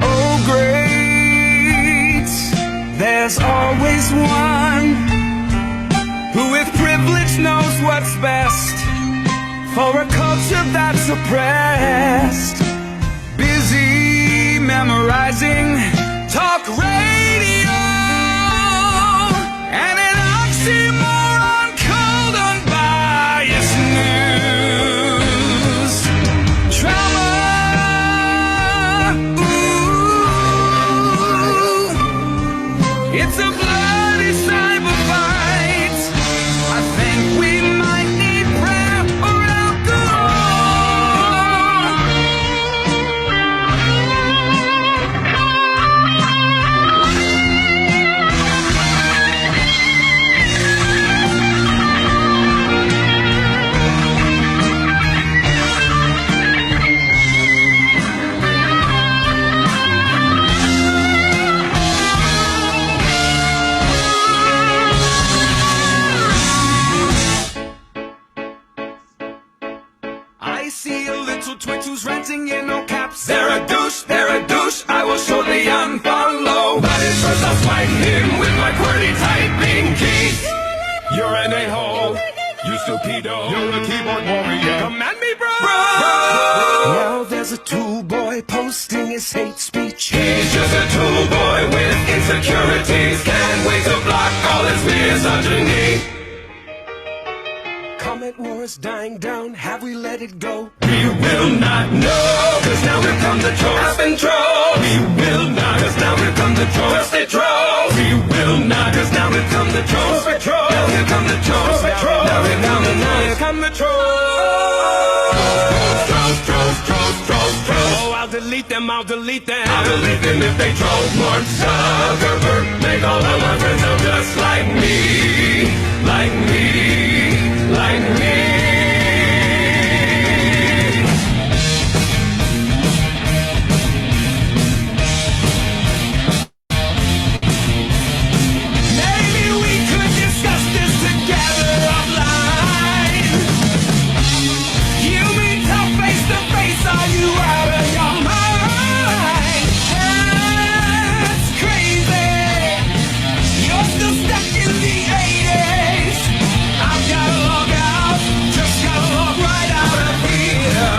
Speaker 1: Oh great, there's always one who with privilege knows what's best for a culture that's oppressed. Busy memorizing talk radio and an oxymoron called unbiased news. Trauma, ooh, it's a bloody cyber fight. I think we might need prayer or alcohol.
Speaker 8: stupido. You're a keyboard warrior. Command me, bro. Now there's a tool boy posting his hate speech. He's just a tool boy with insecurities. Can't wait to block all his misogyny. Comment wars dying down, have we let it go? We will not know, cause now here come the trolls. I've been trolled. We will not, cause now here come the trolls. Trusty trolls. We will not, cause now here come the trolls. Now here come the trolls. Now here come the trolls. Trolls. Oh, I'll delete them. I'll delete them if they troll. Mark Zuckerberg, make all of my friends look just like me. Like me. Maybe we could discuss this together offline. You mean tell face to face, are you out of your mind? That's crazy. You're still stuck in the 80s. I've gotta log out, just gotta log right out of here.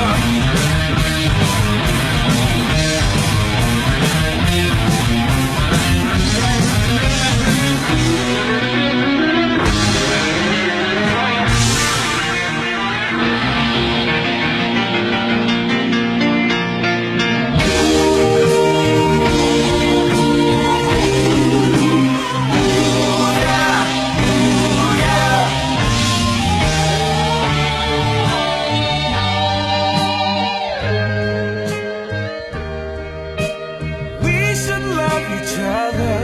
Speaker 8: We should love each other,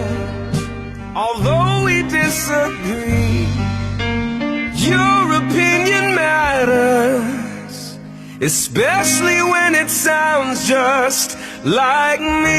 Speaker 8: although we disagree. Your opinion matters, especially when it sounds just like me.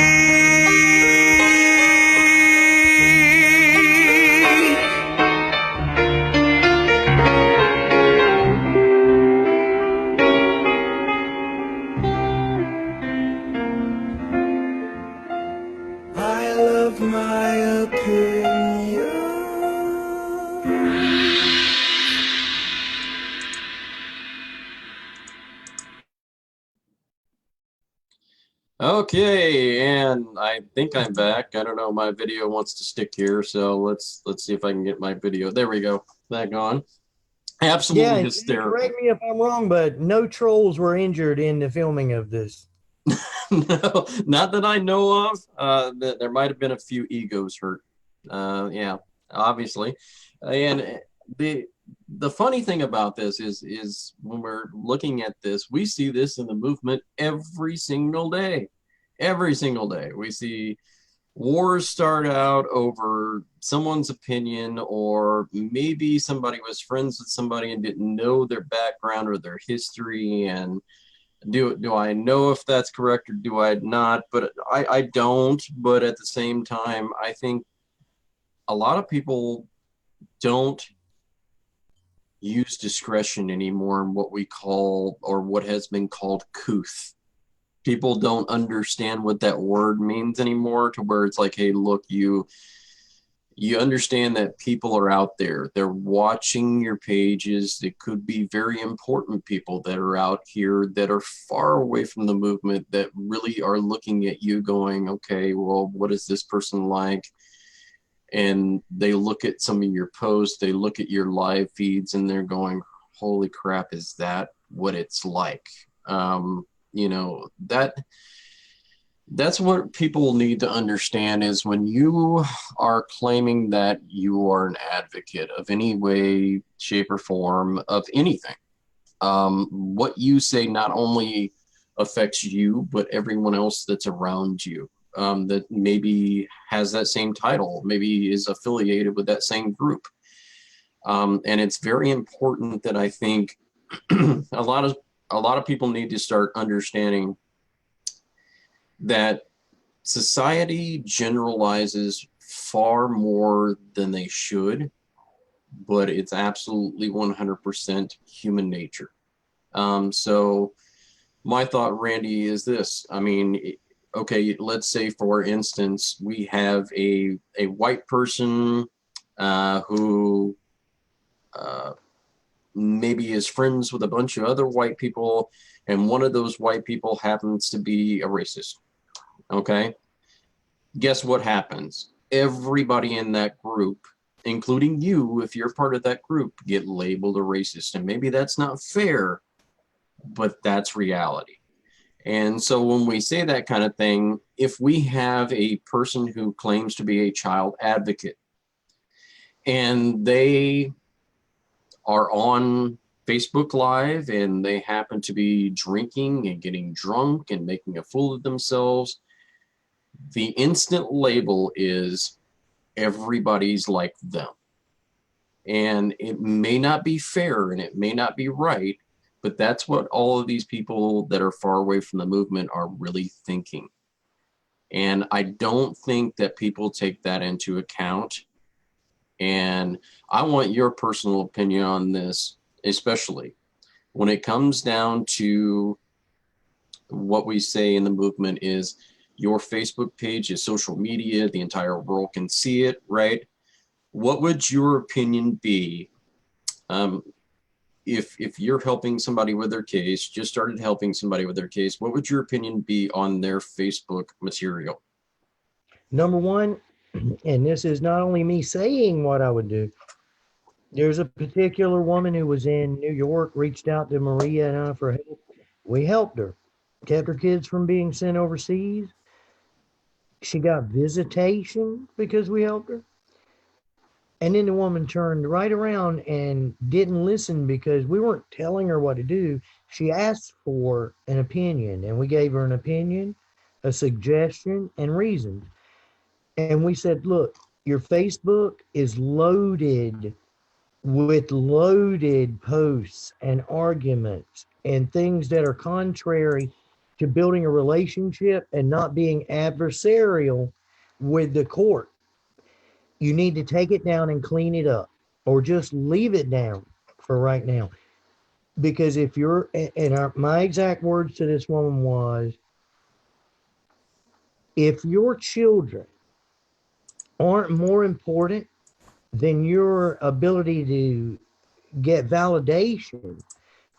Speaker 8: I love my opinion.
Speaker 2: Okay, and I think I'm back. I don't know, my video wants to stick here, so let's see if I can get my video. There we go. Back on. Absolutely
Speaker 3: Yeah,
Speaker 2: hysterical.
Speaker 3: correct me if I'm wrong, but no trolls were injured in the filming of this.
Speaker 2: No, not that I know of. There might have been a few egos hurt. Yeah, obviously. And the funny thing about this is when we're looking at this, we see this in the movement every single day. Every single day. We see wars start out over someone's opinion, or maybe somebody was friends with somebody and didn't know their background or their history, and do I know if that's correct or do I not? But I don't. But at the same time, I think a lot of people don't use discretion anymore in what we call, or what has been called, couth. People don't understand what that word means anymore, to where it's like, hey, look, you understand that people are out there. They're watching your pages. It could be very important people that are out here that are far away from the movement, that really are looking at you going, okay, well, what is this person like? And they look at some of your posts, they look at your live feeds, and they're going, holy crap, is that what it's like? You know, that's what people need to understand, is when you are claiming that you are an advocate of any way, shape, or form of anything, what you say not only affects you, but everyone else that's around you, that maybe has that same title, maybe is affiliated with that same group. And it's very important that I think a lot of people need to start understanding that society generalizes far more than they should, but it's absolutely 100% human nature. So my thought, Randy, is this. I mean, okay, let's say, for instance, we have a white person who maybe is friends with a bunch of other white people, and one of those white people happens to be a racist. Okay? Guess what happens? Everybody in that group, including you, if you're part of that group, get labeled a racist. And maybe that's not fair, but that's reality. And so when we say that kind of thing, if we have a person who claims to be a child advocate and they are on Facebook Live and they happen to be drinking and getting drunk and making a fool of themselves, the instant label is everybody's like them. And it may not be fair and it may not be right, but that's what all of these people that are far away from the movement are really thinking. And I don't think that people take that into account. And I want your personal opinion on this, especially when it comes down to what we say in the movement is your Facebook page is social media, the entire world can see it, right? What would your opinion be if you're helping somebody with their case, just started helping somebody with their case, what would your opinion be on their Facebook material?
Speaker 3: Number one, and this is not only me saying what I would do. There's a particular woman who was in New York, reached out to Maria and I for help. We helped her, kept her kids from being sent overseas. She got visitation because we helped her. And then the woman turned right around and didn't listen because we weren't telling her what to do. She asked for an opinion, and we gave her an opinion, a suggestion, and reasons. And we said, look, your Facebook is loaded with loaded posts and arguments and things that are contrary to building a relationship and not being adversarial with the court. You need to take it down and clean it up, or just leave it down for right now. Because if you're, my exact words to this woman was, if your children aren't more important than your ability to get validation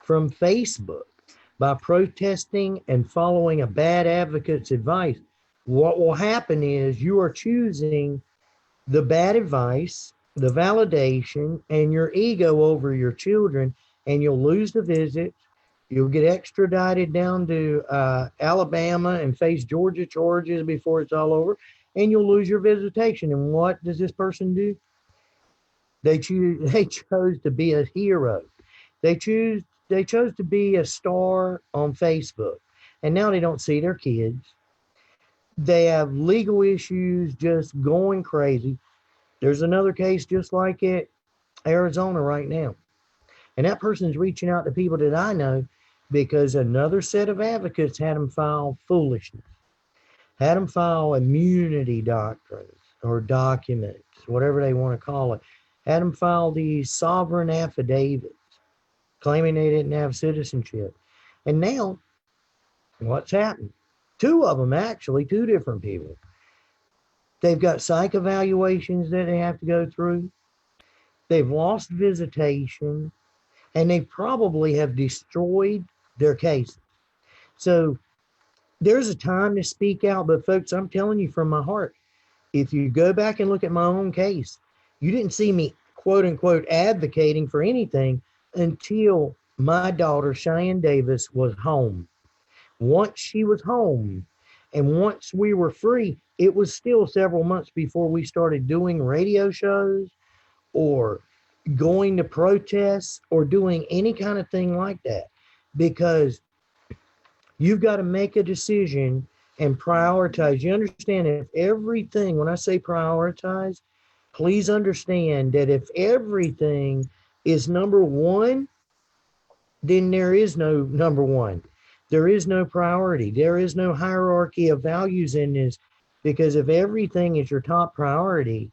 Speaker 3: from Facebook by protesting and following a bad advocate's advice, what will happen is you are choosing the bad advice, the validation, and your ego over your children, and you'll lose the visits. You'll get extradited down to Alabama and face Georgia charges before it's all over, and you'll lose your visitation. And what does this person do? They chose to be a hero. They chose to be a star on Facebook, and now they don't see their kids. They have legal issues just going crazy. There's another case just like it, Arizona right now. And that person's reaching out to people that I know because another set of advocates had them file foolishness, had them file immunity doctrines or documents, whatever they want to call it, had them file these sovereign affidavits claiming they didn't have citizenship. And now, what's happened? Two of them, actually, two different people. They've got psych evaluations that they have to go through. They've lost visitation, and they probably have destroyed their cases. So there's a time to speak out, but folks, I'm telling you from my heart, if you go back and look at my own case, you didn't see me quote unquote advocating for anything until my daughter Cheyenne Davis was home. Once she was home and once we were free, it was still several months before we started doing radio shows or going to protests or doing any kind of thing like that, because you've got to make a decision and prioritize. You understand, if everything, when I say prioritize, please understand that if everything is number one, then there is no number one. There is no priority. There is no hierarchy of values in this, because if everything is your top priority,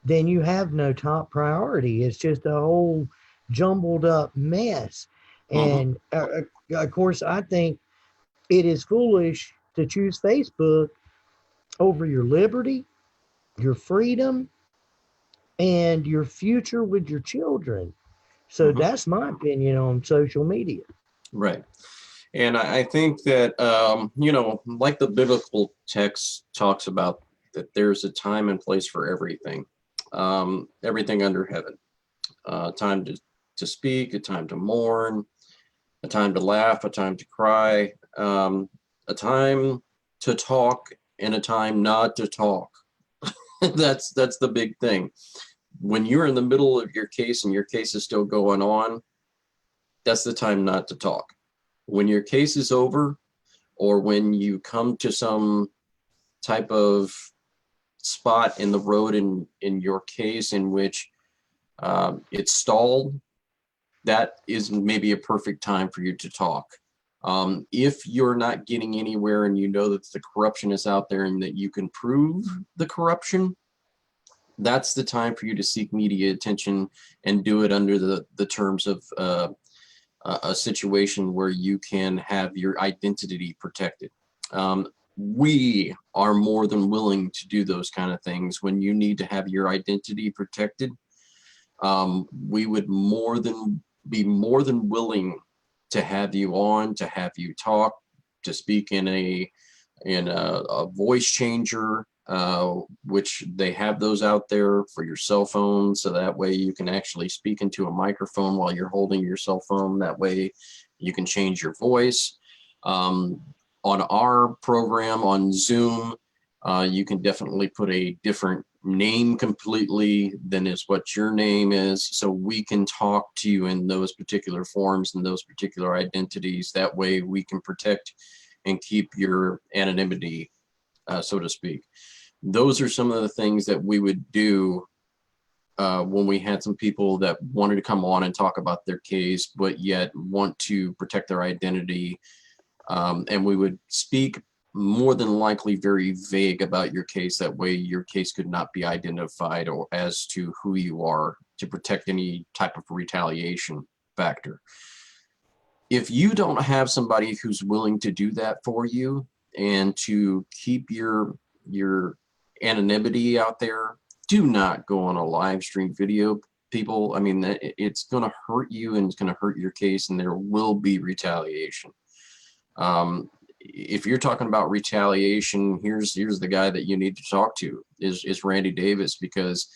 Speaker 3: then you have no top priority. It's just a whole jumbled up mess. And of course, I think it is foolish to choose Facebook over your liberty, your freedom, and your future with your children. So
Speaker 2: Mhm.
Speaker 3: that's my opinion on social media.
Speaker 2: Right. And I think that, like the biblical text talks about, that there's a time and place for everything, everything under heaven. Time to speak, a time to mourn, a time to laugh, a time to cry, a time to talk, and a time not to talk. That's the big thing. When you're in the middle of your case and your case is still going on, that's the time not to talk. When your case is over, or when you come to some type of spot in the road in your case in which it's stalled, that is maybe a perfect time for you to talk. If you're not getting anywhere and you know that the corruption is out there and that you can prove the corruption, that's the time for you to seek media attention and do it under the terms of a situation where you can have your identity protected. We are more than willing to do those kind of things when you need to have your identity protected. We would be more than willing to have you on, to have you talk, to speak in a voice changer, which they have those out there for your cell phone, so that way you can actually speak into a microphone while you're holding your cell phone. That way you can change your voice. On our program on Zoom, you can definitely put a different name completely than is what your name is, so we can talk to you in those particular forms and those particular identities. That way we can protect and keep your anonymity, so to speak. Those are some of the things that we would do when we had some people that wanted to come on and talk about their case, but yet want to protect their identity. And we would speak more than likely very vague about your case. That way your case could not be identified or as to who you are, to protect any type of retaliation factor. If you don't have somebody who's willing to do that for you and to keep your anonymity out there, do not go on a live stream video, people. I mean, it's going to hurt you and it's going to hurt your case, and there will be retaliation. If you're talking about retaliation, here's the guy that you need to talk to is Randy Davis, because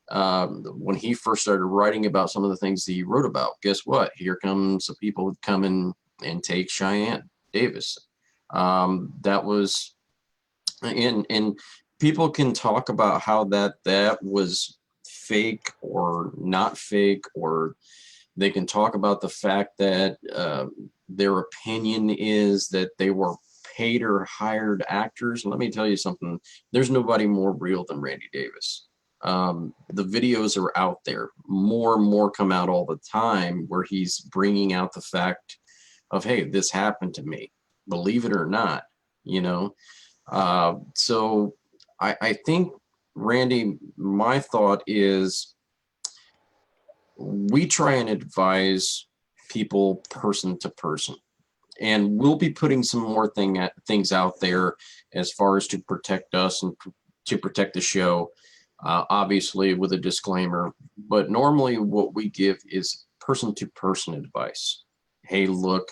Speaker 2: when he first started writing about some of the things that he wrote about, guess what? Here comes some people who come in and take Cheyenne Davis. That was, and people can talk about how that was fake or not fake, or they can talk about the fact that their opinion is that they were paid or hired actors. Let me tell you something. There's nobody more real than Randy Davis. The videos are out there. More and more come out all the time where he's bringing out the fact of, hey, this happened to me. Believe it or not, you know. So I think, Randy, my thought is we try and advise people person to person, and we'll be putting some more things out there as far as to protect us and to protect the show, obviously with a disclaimer. But normally what we give is person to person advice. Hey, look,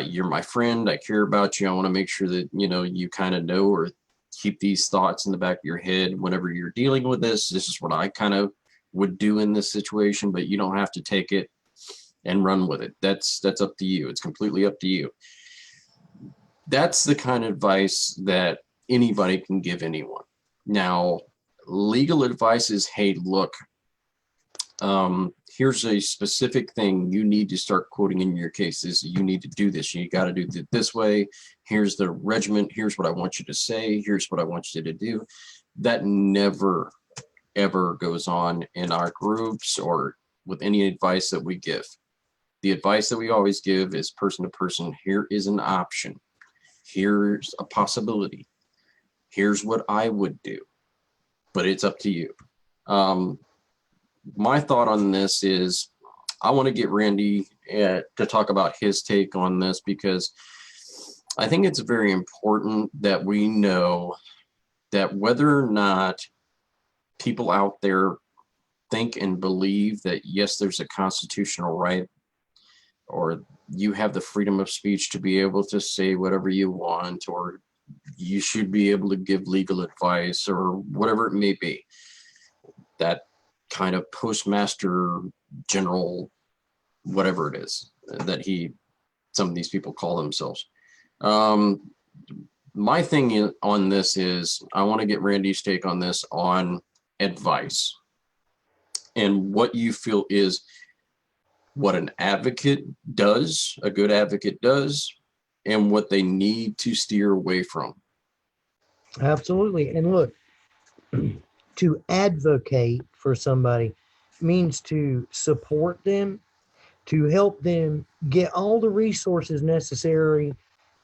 Speaker 2: you're my friend, I care about you, I want to make sure that you kind of know or keep these thoughts in the back of your head whenever you're dealing with this. This is what I kind of would do in this situation, but you don't have to take it and run with it. That's up to you. It's completely up to you. That's the kind of advice that anybody can give anyone. Now, legal advice is, hey, look, here's a specific thing you need to start quoting in your cases. You need to do this. You got to do it this way. Here's the regiment. Here's what I want you to say. Here's what I want you to do. That never, ever goes on in our groups or with any advice that we give. The advice that we always give is person to person. Here is an option. Here's a possibility. Here's what I would do. But it's up to you. My thought on this is I want to get Randy to talk about his take on this, because I think it's very important that we know that whether or not people out there think and believe that, yes, there's a constitutional right, or you have the freedom of speech to be able to say whatever you want, or you should be able to give legal advice, or whatever it may be. That kind of postmaster general, whatever it is that some of these people call themselves. My thing on this is, I want to get Randy's take on this, on advice, and what you feel is what an advocate does, a good advocate does, and what they need to steer away from.
Speaker 3: Absolutely. And look, to advocate for somebody means to support them, to help them get all the resources necessary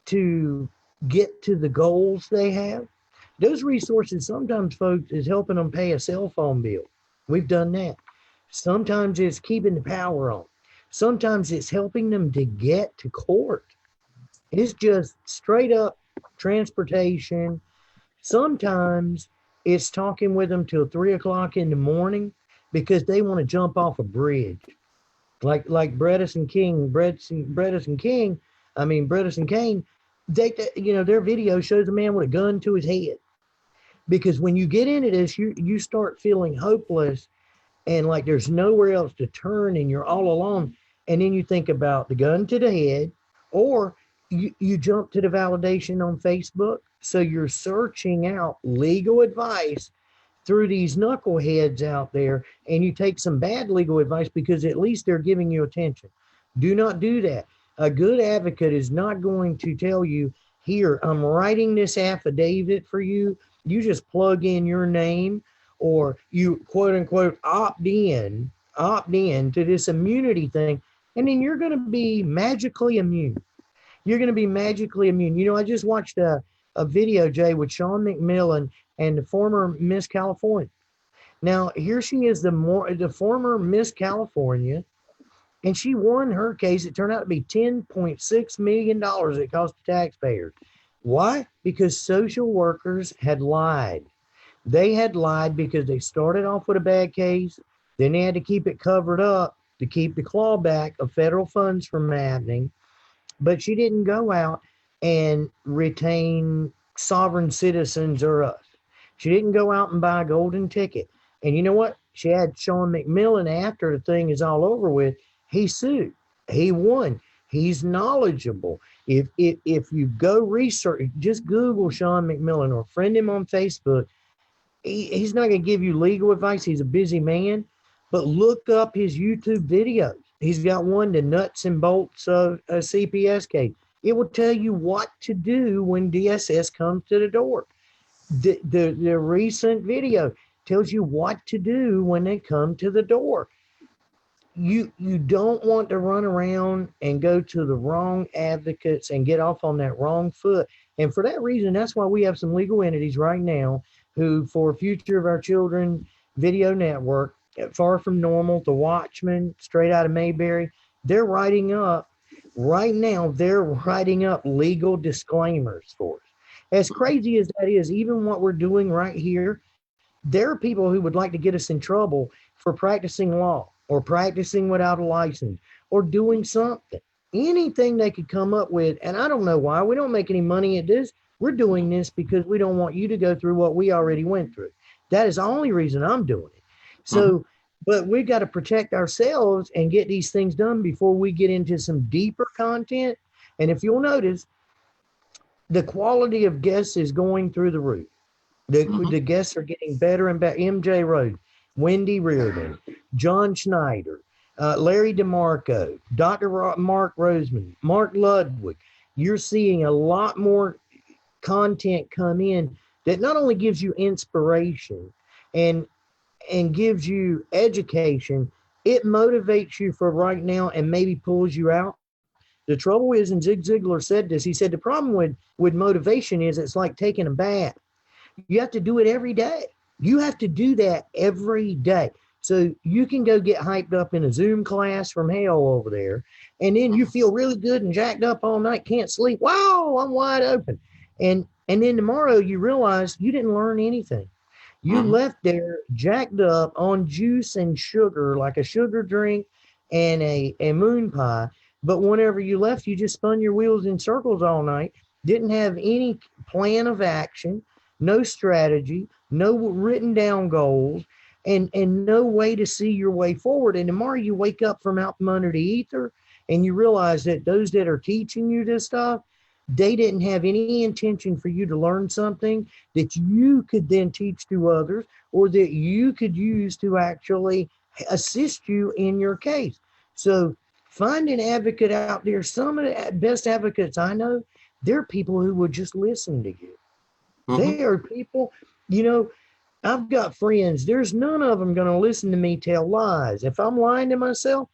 Speaker 3: to get to the goals they have. Those resources sometimes, folks, is helping them pay a cell phone bill. We've done that. Sometimes it's keeping the power on. Sometimes it's helping them to get to court. It's just straight up transportation. Sometimes it's talking with them till 3 o'clock in the morning because they want to jump off a bridge. Like Bredesen Kane, their video shows a man with a gun to his head. Because when you get into this, you start feeling hopeless and like there's nowhere else to turn and you're all alone. And then you think about the gun to the head, or you jump to the validation on Facebook. So you're searching out legal advice through these knuckleheads out there, and you take some bad legal advice because at least they're giving you attention. Do not do that. A good advocate is not going to tell you, here, I'm writing this affidavit for you. You just plug in your name, or you quote unquote opt in to this immunity thing, and then you're going to be magically immune. You're going to be magically immune. I just watched a video, Jay, with Sean McMillan and the former Miss California. Now, here she is, the former Miss California, and she won her case. It turned out to be $10.6 million it cost the taxpayers. Why? Because social workers had lied. They had lied because they started off with a bad case. Then they had to keep it covered up to keep the clawback of federal funds from happening. But she didn't go out and retain sovereign citizens or us. She didn't go out and buy a golden ticket. And you know what? She had Sean McMillan, after the thing is all over with, he sued. He won. He's knowledgeable. If you go research, just Google Sean McMillan or friend him on Facebook. He's not going to give you legal advice. He's a busy man. But look up his YouTube videos. He's got one, the nuts and bolts of a CPS case. It will tell you what to do when DSS comes to the door. The recent video tells you what to do when they come to the door. You don't want to run around and go to the wrong advocates and get off on that wrong foot. And for that reason, that's why we have some legal entities right now who, for Future of Our Children Video Network, Far From Normal, The Watchman, Straight Out of Mayberry, they're writing up legal disclaimers for us. As crazy as that is, even what we're doing right here, there are people who would like to get us in trouble for practicing law or practicing without a license or doing something, anything they could come up with. And I don't know why. We don't make any money at this. We're doing this because we don't want you to go through what we already went through. That is the only reason I'm doing it. So, but we've got to protect ourselves and get these things done before we get into some deeper content. And if you'll notice, the quality of guests is going through the roof. The guests are getting better and better. MJ Rhodes, Wendy Reardon, John Schneider, Larry DeMarco, Dr. Mark Roseman, Mark Ludwig. You're seeing a lot more content come in that not only gives you inspiration and gives you education, it motivates you for right now and maybe pulls you out. The trouble is, and Zig Ziglar said this, he said the problem with motivation is it's like taking a bath. You have to do it every day. You have to do that every day. So you can go get hyped up in a Zoom class from hell over there, and then you feel really good and jacked up all night, can't sleep. Wow, I'm wide open. And then tomorrow you realize you didn't learn anything. You left there jacked up on juice and sugar, like a sugar drink and a moon pie. But whenever you left, you just spun your wheels in circles all night, didn't have any plan of action, no strategy, no written down goals, and no way to see your way forward. And tomorrow you wake up from out from under the ether and you realize that those that are teaching you this stuff, they didn't have any intention for you to learn something that you could then teach to others or that you could use to actually assist you in your case. So find an advocate out there. Some of the best advocates I know, they're people who would just listen to you. They are people, you know, I've got friends, there's none of them going to listen to me tell lies. If I'm lying to myself,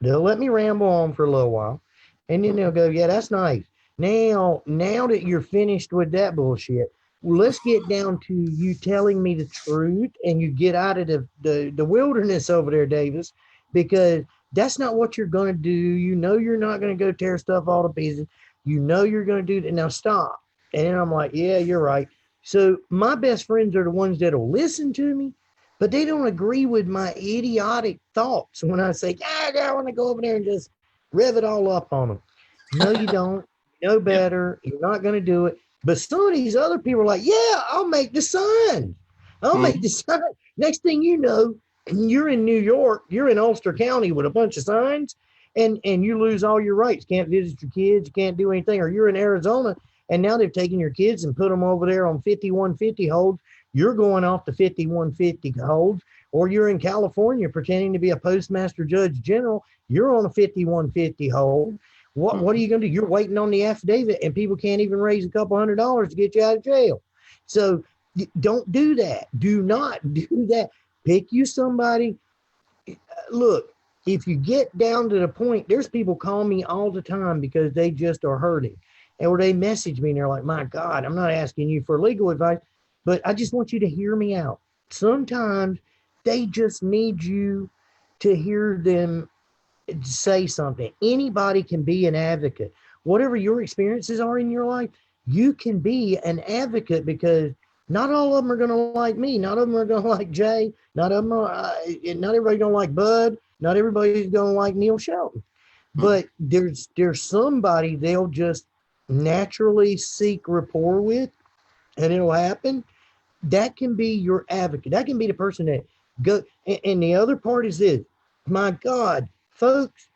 Speaker 3: they'll let me ramble on for a little while. And then they'll go, yeah, that's nice. Now that you're finished with that bullshit, let's get down to you telling me the truth and you get out of the wilderness over there, Davis, because that's not what you're going to do. You know, you're not going to go tear stuff all to pieces. You know, you're going to do that. Now stop. And then I'm like, yeah, you're right. So my best friends are the ones that'll listen to me, but they don't agree with my idiotic thoughts when I say, yeah, I want to go over there and just rev it all up on them. No, you don't. You know better. You're not going to do it. But some of these other people are like, yeah, I'll make the sign. I'll make the sign. Next thing you know, you're in New York, you're in Ulster County with a bunch of signs, and you lose all your rights. Can't visit your kids, you can't do anything. Or you're in Arizona, and now they've taken your kids and put them over there on 5150 holds. You're going off the 5150 holds. Or you're in California pretending to be a postmaster judge general. You're on a 5150 hold. What are you going to do? You're waiting on the affidavit, and people can't even raise a couple $100 to get you out of jail. So don't do that. Do not do that. Pick you somebody. Look, if you get down to the point, there's people call me all the time because they just are hurting. Or they message me and they're like, my God, I'm not asking you for legal advice, but I just want you to hear me out. Sometimes they just need you to hear them say something. Anybody can be an advocate. Whatever your experiences are in your life, you can be an advocate because not all of them are going to like me. Not of them are going to like Jay. Not of them are, not everybody's going to like Bud. Not everybody's going to like Neil Shelton. But there's somebody they'll just naturally seek rapport with, and it'll happen. That can be your advocate. That can be the person that go. And the other part is this. My God, folks,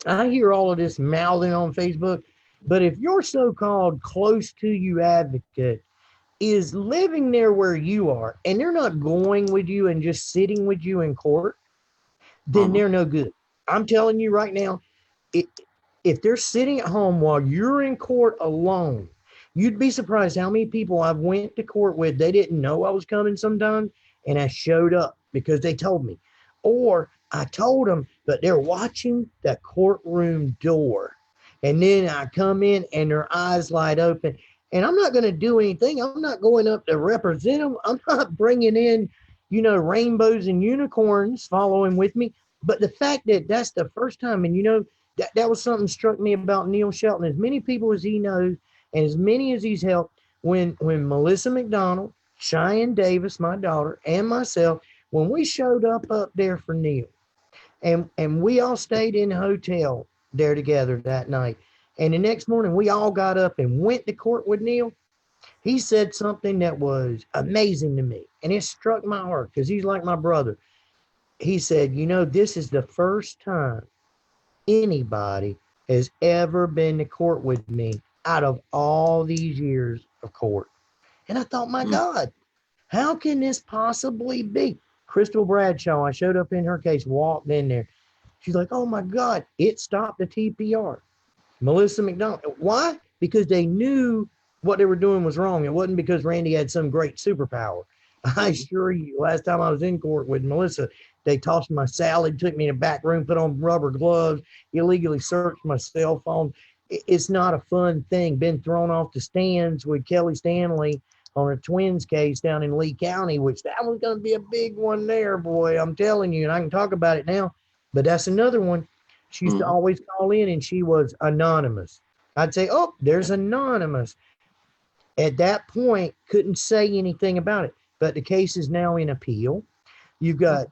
Speaker 3: I hear all of this mouthing on Facebook, but if your so-called close to you advocate is living there where you are, and they're not going with you and just sitting with you in court, then they're no good. I'm telling you right now, if they're sitting at home while you're in court alone, you'd be surprised how many people I've went to court with. They didn't know I was coming sometimes, and I showed up because they told me. Or I told them, but they're watching the courtroom door. And then I come in and their eyes light open. And I'm not going to do anything. I'm not going up to represent them. I'm not bringing in, rainbows and unicorns following with me. But the fact that that's the first time, and that was something struck me about Neil Shelton. As many people as he knows and as many as he's helped, when Melissa McDonald, Cheyenne Davis, my daughter, and myself, when we showed up there for Neil, and we all stayed in a hotel there together that night. And the next morning, we all got up and went to court with Neil. He said something that was amazing to me, and it struck my heart because he's like my brother. He said, this is the first time anybody has ever been to court with me out of all these years of court. And I thought, my God, how can this possibly be? Crystal Bradshaw, I showed up in her case, walked in there. She's like, oh my God, it stopped the TPR. Melissa McDonald. Why? Because they knew what they were doing was wrong. It wasn't because Randy had some great superpower. I assure you, last time I was in court with Melissa, they tossed my salad, took me in a back room, put on rubber gloves, illegally searched my cell phone. It's not a fun thing. Been thrown off the stands with Kelly Stanley on a Twins case down in Lee County, which that was going to be a big one there, boy. I'm telling you, and I can talk about it now, but that's another one. She used to always call in, and she was anonymous. I'd say, oh, there's anonymous. At that point, couldn't say anything about it. but the case is now in appeal. You've got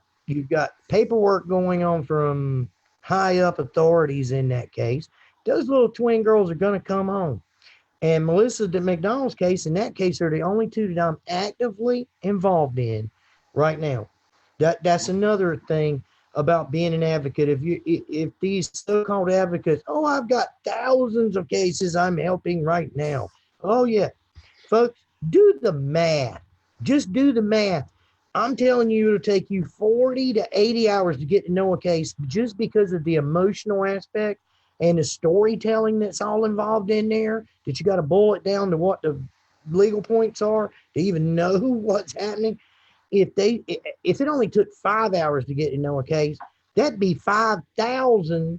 Speaker 3: paperwork going on from high up authorities in that case. Those little twin girls are going to come home. And Melissa McDonald's case, in that case, are the only two that I'm actively involved in right now. That's another thing about being an advocate. If these so-called advocates, oh, I've got thousands of cases I'm helping right now. Oh yeah, folks, do the math. Just do the math. I'm telling you, it'll take you 40 to 80 hours to get to know a case just because of the emotional aspect and the storytelling that's all involved in there, that you got to boil it down to what the legal points are to even know what's happening. If it only took 5 hours to get to know a case, that'd be 5,000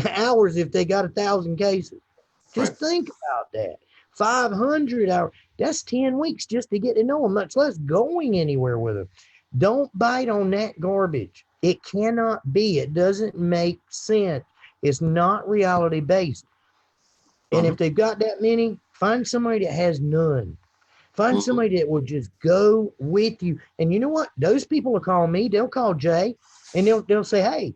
Speaker 3: hours if they got 1,000 cases. Just think about that. 500 hours. That's 10 weeks just to get to know them, much less going anywhere with them. Don't bite on that garbage. It cannot be. It doesn't make sense. It's not reality based. And if they've got that many, find somebody that has none. Find somebody that will just go with you. And you know what? Those people will call me. They'll call Jay, and they'll say, hey,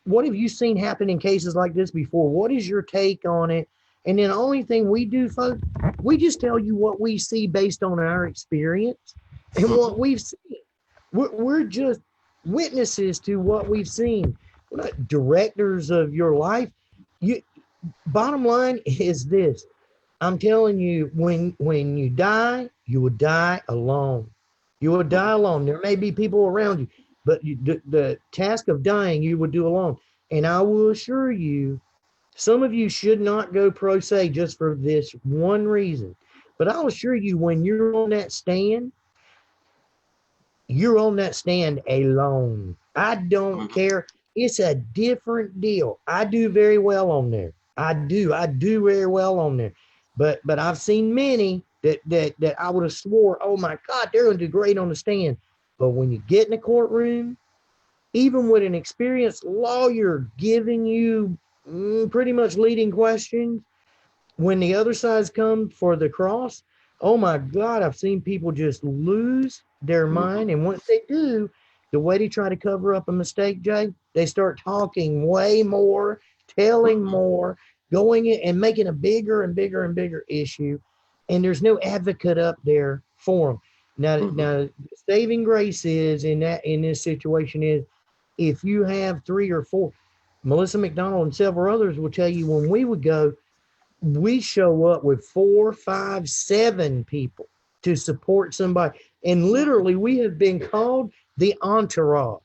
Speaker 3: what have you seen happen in cases like this before? What is your take on it? And then the only thing we do, folks, we just tell you what we see based on our experience and what we've seen. We're just witnesses to what we've seen. We're not directors of your life. Bottom line is this. I'm telling you, when you die, you will die alone. You will die alone. There may be people around you, but the task of dying, you will do alone. And I will assure you, some of you should not go pro se just for this one reason. But I'll assure you, when you're on that stand, you're on that stand alone. I don't care. It's a different deal. I do very well on there. I do very well on there. But I've seen many that I would have swore, oh my God, they're going to do great on the stand. But when you get in the courtroom, even with an experienced lawyer giving you pretty much leading questions, when the other side's come for the cross, oh my God, I've seen people just lose their mind. And once they do, the way they try to cover up a mistake, Jay, they start talking way more, telling more, going in and making a bigger and bigger and bigger issue. And there's no advocate up there for them. Now, saving grace is in this situation is if you have 3 or 4, Melissa McDonald and several others will tell you when we would go, we show up with 4, 5, 7 people to support somebody. And literally we have been called the entourage.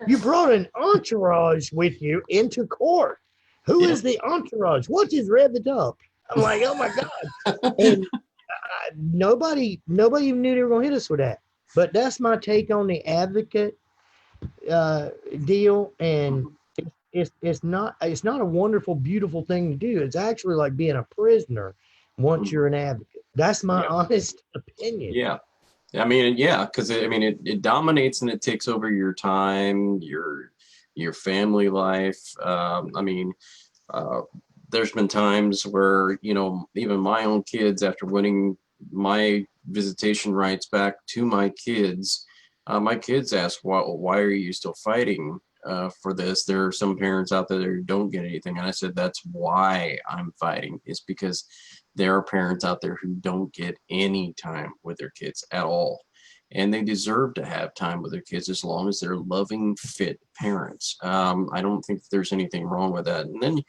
Speaker 3: You brought an entourage with you into court. Who is the entourage? What is rev it up? I'm like, oh my God. And nobody even knew they were going to hit us with that. But that's my take on the advocate deal. And it's not a wonderful, beautiful thing to do. It's actually like being a prisoner once you're an advocate. That's my honest opinion.
Speaker 2: Yeah. I mean, yeah, because it dominates and it takes over your time, your family life. There's been times where, even my own kids, after winning my visitation rights back to my kids ask, why are you still fighting for this? There are some parents out there who don't get anything. And I said, that's why I'm fighting. It's because there are parents out there who don't get any time with their kids at all. And they deserve to have time with their kids as long as they're loving, fit parents. I don't think there's anything wrong with that. And then,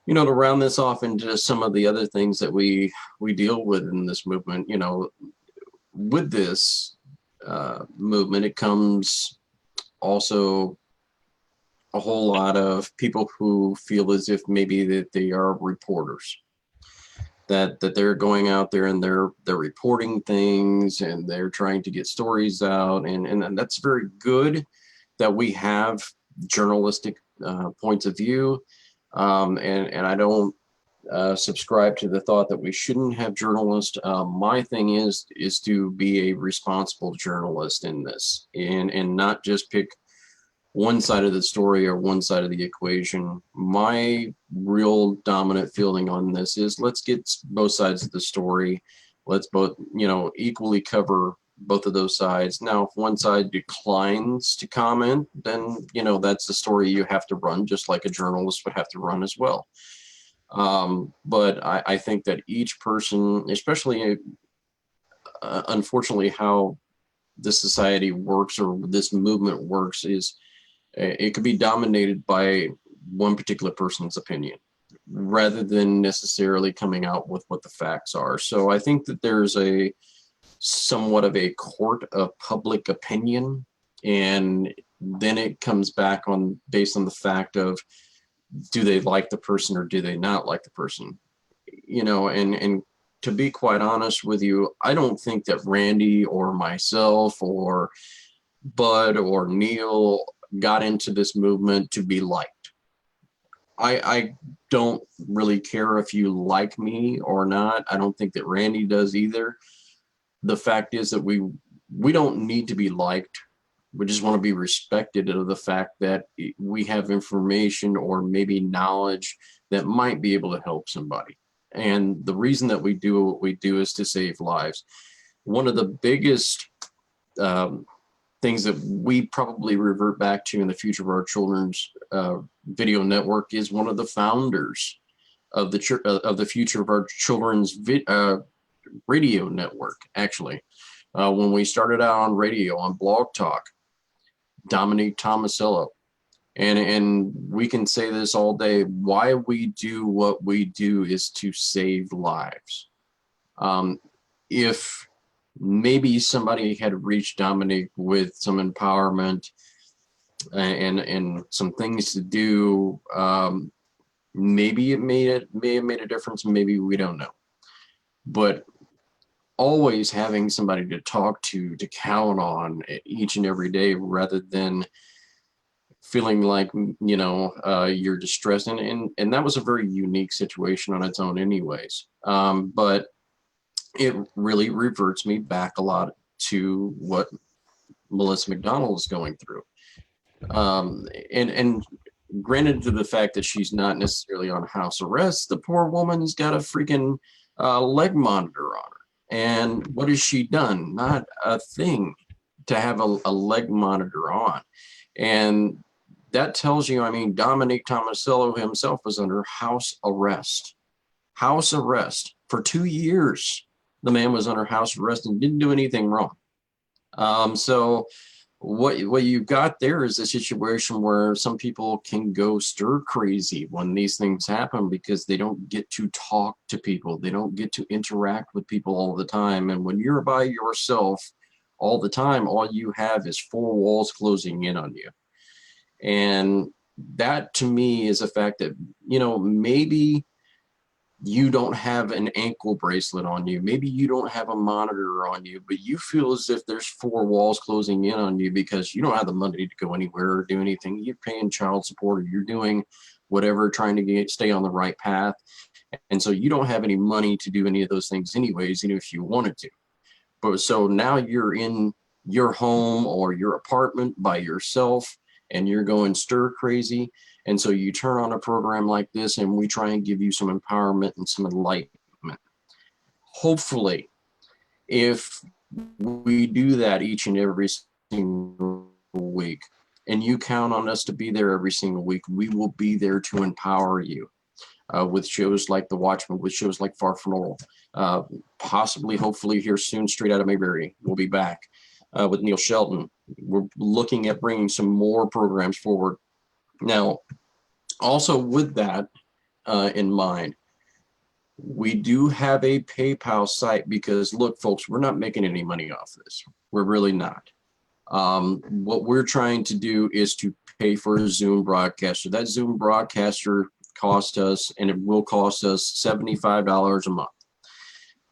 Speaker 2: to round this off into some of the other things that we deal with in this movement, with this movement, it comes also a whole lot of people who feel as if maybe that they are reporters. That they're going out there and they're reporting things and they're trying to get stories out, and that's very good that we have journalistic points of view, and I don't subscribe to the thought that we shouldn't have journalists. My thing is to be a responsible journalist in this, and not just pick one side of the story or one side of the equation. My real dominant feeling on this is let's get both sides of the story. Let's both, equally cover both of those sides. Now, if one side declines to comment, then, you know, that's the story you have to run, just like a journalist would have to run as well. But I think that each person, especially unfortunately how this society works or this movement works, is it could be dominated by one particular person's opinion rather than necessarily coming out with what the facts are. So I think that there's a somewhat of a court of public opinion, and then it comes back on based on the fact of, do they like the person or do they not like the person? You know, and to be quite honest with you, I don't think that Randy or myself or Bud or Neil got into this movement to be liked. I don't really care if you like me or not. I don't think that Randy does either. The fact is that we don't need to be liked. We just want to be respected of the fact that we have information or maybe knowledge that might be able to help somebody. And the reason that we do what we do is to save lives. One of the biggest things that we probably revert back to in the Future of Our Children's video network is one of the founders of the Future of Our Children's radio network, actually. When we started out on radio, on Blog Talk, Dominique Tomasello. And we can say this all day, why we do what we do is to save lives. If maybe somebody had reached Dominique with some empowerment and some things to do, maybe it may have made a difference, maybe we don't know. But always having somebody to talk to count on each and every day, rather than feeling like, you know, you're distressed. And that was a very unique situation on its own anyways. But it really reverts me back a lot to what Melissa McDonald is going through. And granted to the fact that she's not necessarily on house arrest, the poor woman's got a freaking leg monitor on her. And what has she done? Not a thing to have a leg monitor on. And that tells you, I mean, Dominique Tomasello himself was under house arrest. House arrest for 2 years. The man was under house arrest and didn't do anything wrong. So what you got there is a situation where some people can go stir crazy when these things happen because they don't get to talk to people. They don't get to interact with people all the time. And when you're by yourself all the time, all you have is four walls closing in on you. And that to me is a fact that, you know, maybe you don't have an ankle bracelet on you. Maybe you don't have a monitor on you, but you feel as if there's four walls closing in on you because you don't have the money to go anywhere or do anything. You're paying child support or you're doing whatever, trying to stay on the right path. And so you don't have any money to do any of those things anyways, even if you wanted to. But so now you're in your home or your apartment by yourself and you're going stir crazy. And so you turn on a program like this and we try and give you some empowerment and some enlightenment. Hopefully, if we do that each and every single week, and you count on us to be there every single week, we will be there to empower you with shows like The Watchmen, with shows like Far From Normal, possibly, hopefully here soon, Straight Outta Mayberry. We'll be back with Neil Shelton. We're looking at bringing some more programs forward. Now, also with that in mind, we do have a PayPal site because, look, folks, we're not making any money off this. We're really not. What we're trying to do is to pay for a Zoom broadcaster. That Zoom broadcaster cost us, and it will cost us $75 a month.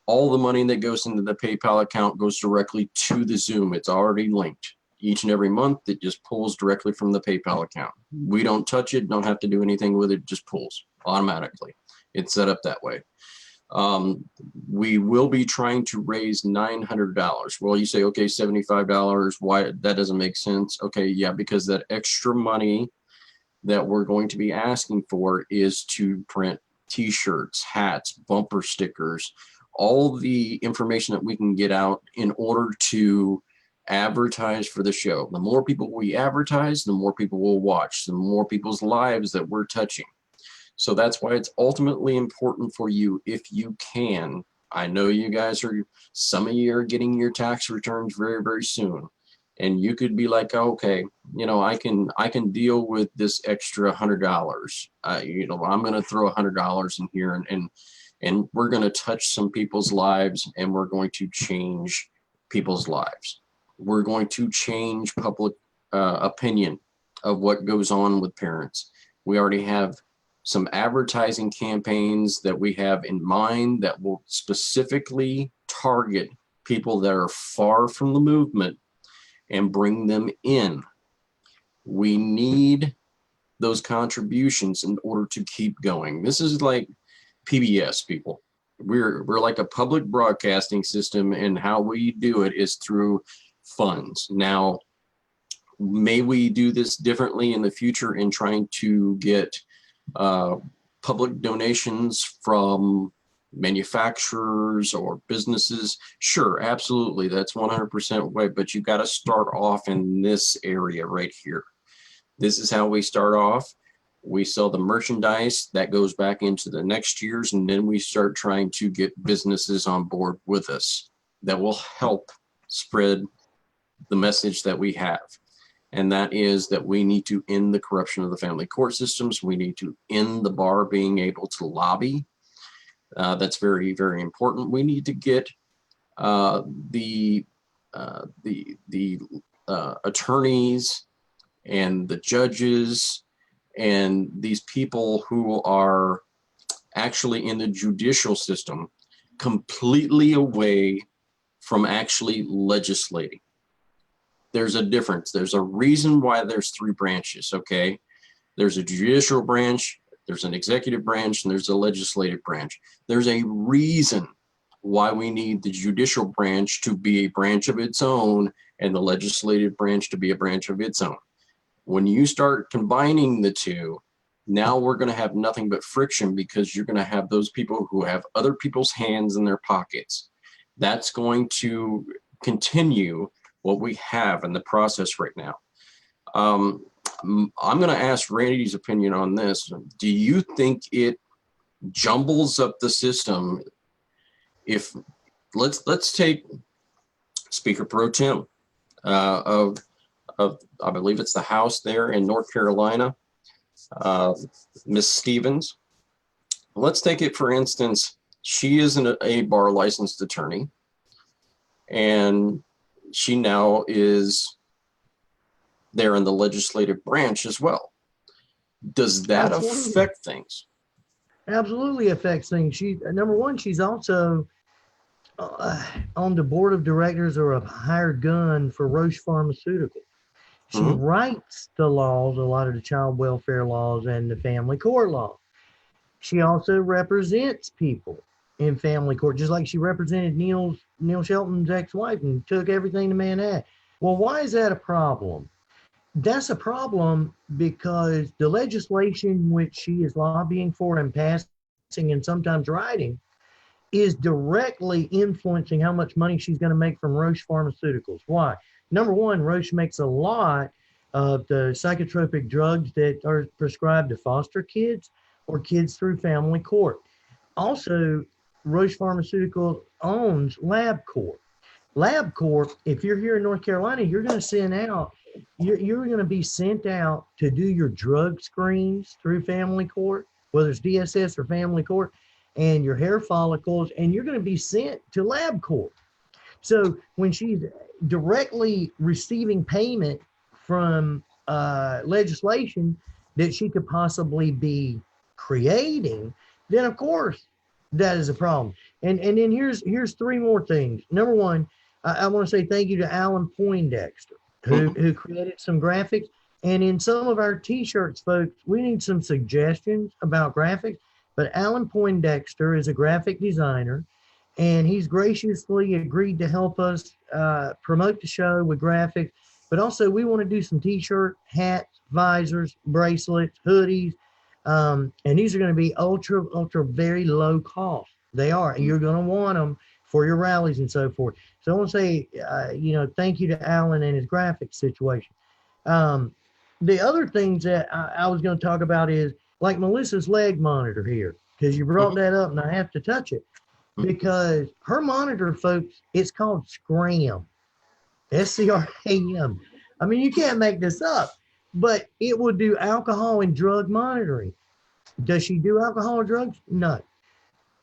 Speaker 2: All the money that goes into the PayPal account goes directly to the Zoom. It's already linked. Each and every month, it just pulls directly from the PayPal account. We don't touch it, don't have to do anything with it, it just pulls automatically. It's set up that way. We will be trying to raise $900. Well, you say, okay, $75, why? That doesn't make sense. Okay, yeah, because that extra money that we're going to be asking for is to print t-shirts, hats, bumper stickers, all the information that we can get out in order to advertise for the show. The more people we advertise, the more people will watch, the more people's lives that we're touching. So that's why it's ultimately important for you, if you can. I know you guys are, some of you are getting your tax returns very, very soon. And you could be like, okay, you know, I can deal with this extra $100. You know, I'm going to throw $100 in here, and we're going to touch some people's lives, and we're going to change people's lives. We're going to change public opinion of what goes on with parents. We already have some advertising campaigns that we have in mind that will specifically target people that are far from the movement and bring them in. We need those contributions in order to keep going. This is like PBS, people. We're like a public broadcasting system, and how we do it is through funds. Now, may we do this differently in the future in trying to get public donations from manufacturers or businesses? Sure, absolutely, that's 100% way, but you got to start off in this area right here. This is how we start off. We sell the merchandise that goes back into the next year's, and then we start trying to get businesses on board with us that will help spread the message that we have. And that is that we need to end the corruption of the family court systems. We need to end the bar being able to lobby. That's very, very important. We need to get the attorneys and the judges and these people who are actually in the judicial system completely away from actually legislating. There's a difference. There's a reason why there's three branches, okay? There's a judicial branch, there's an executive branch, and there's a legislative branch. There's a reason why we need the judicial branch to be a branch of its own and the legislative branch to be a branch of its own. When you start combining the two, now we're going to have nothing but friction, because you're going to have those people who have other people's hands in their pockets. That's going to continue what we have in the process right now. I'm going to ask Randy's opinion on this. Do you think it jumbles up the system if, let's take Speaker Pro Tem of I believe it's the House there in North Carolina, Miss Stevens. Let's take it, for instance, she isn't a bar licensed attorney, and she now is there in the legislative branch as well. Does that affect things?
Speaker 3: Absolutely affects things. She, number one, she's also on the board of directors or a hired gun for Roche Pharmaceutical. She writes the laws, a lot of the child welfare laws and the family court law. She also represents people in family court, just like she represented Neil Shelton's ex-wife and took everything the man had. Well, why is that a problem? That's a problem because the legislation which she is lobbying for and passing and sometimes writing is directly influencing how much money she's going to make from Roche Pharmaceuticals. Why? Number one, Roche makes a lot of the psychotropic drugs that are prescribed to foster kids or kids through family court. Also, Roche Pharmaceutical owns LabCorp. LabCorp, if you're here in North Carolina, you're going to be sent out to do your drug screens through family court, whether it's DSS or family court, and your hair follicles, and you're going to be sent to LabCorp. So when she's directly receiving payment from legislation that she could possibly be creating, then of course that is a problem. And then here's three more things. Number one, I want to say thank you to Alan Poindexter, who created some graphics. And in some of our t-shirts, folks, we need some suggestions about graphics. But Alan Poindexter is a graphic designer, and he's graciously agreed to help us promote the show with graphics. But also, we want to do some t-shirt, hats, visors, bracelets, hoodies. And these are going to be ultra, very low cost. They are. And you're going to want them for your rallies and so forth. So I want to say, thank you to Alan and his graphics situation. The other things that I was going to talk about is like Melissa's leg monitor here, because you brought that up and I have to touch it because her monitor, folks, it's called SCRAM, SCRAM. I mean, you can't make this up, but it will do alcohol and drug monitoring. Does she do alcohol or drugs? No.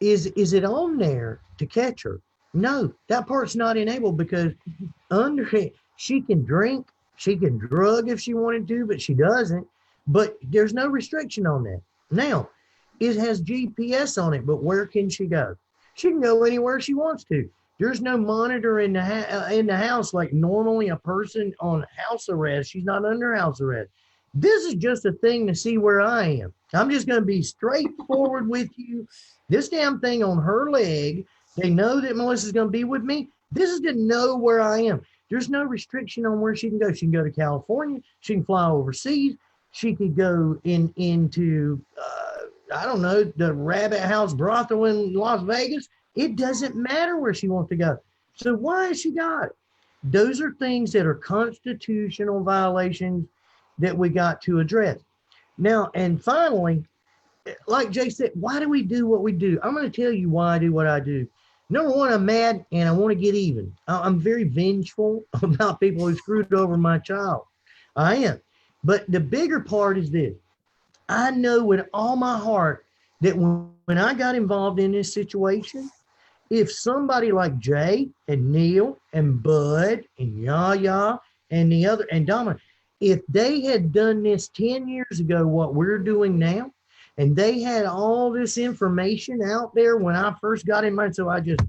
Speaker 3: Is it on there to catch her? No, that part's not enabled because under it, she can drink, she can drug if she wanted to, but she doesn't. But there's no restriction on that. Now, it has GPS on it, but where can she go? She can go anywhere she wants to. There's no monitor in the house like normally a person on house arrest. She's not under house arrest. This is just a thing to see where I am. I'm just going to be straightforward with you. This damn thing on her leg, they know that Melissa's going to be with me. This is to know where I am. There's no restriction on where she can go. She can go to California. She can fly overseas. She could go into, I don't know, the Rabbit House brothel in Las Vegas. It doesn't matter where she wants to go. So why has she got it? Those are things that are constitutional violations that we got to address. Now, and finally, like Jay said, why do we do what we do? I'm going to tell you why I do what I do. Number one, I'm mad and I want to get even. I'm very vengeful about people who screwed over my child. I am. But the bigger part is this. I know with all my heart that when I got involved in this situation, if somebody like Jay and Neil and Bud and Yaya and the other, and Donna, if they had done this 10 years ago, what we're doing now, and they had all this information out there when I first got in mine, so I just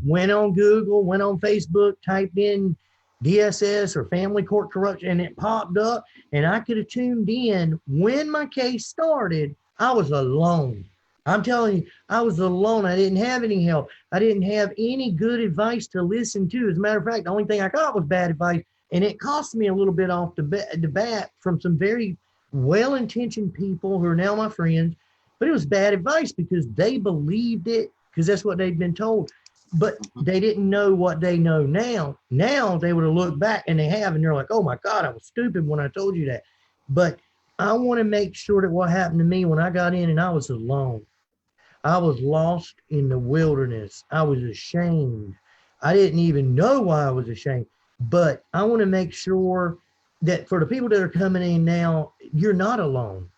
Speaker 3: went on Google, went on Facebook, typed in DSS or family court corruption, and it popped up, and I could have tuned in. When my case started, I was alone. I'm telling you, I was alone. I didn't have any help. I didn't have any good advice to listen to. As a matter of fact, the only thing I got was bad advice, and it cost me a little bit off the bat from some very well-intentioned people who are now my friends, but it was bad advice because they believed it because that's what they'd been told. But they didn't know what they know now. Now they would have looked back, and they have, and they're like, oh my God, I was stupid when I told you that. But I want to make sure that what happened to me when I got in and I was alone, I was lost in the wilderness. I was ashamed. I didn't even know why I was ashamed. But I want to make sure that for the people that are coming in now, you're not alone.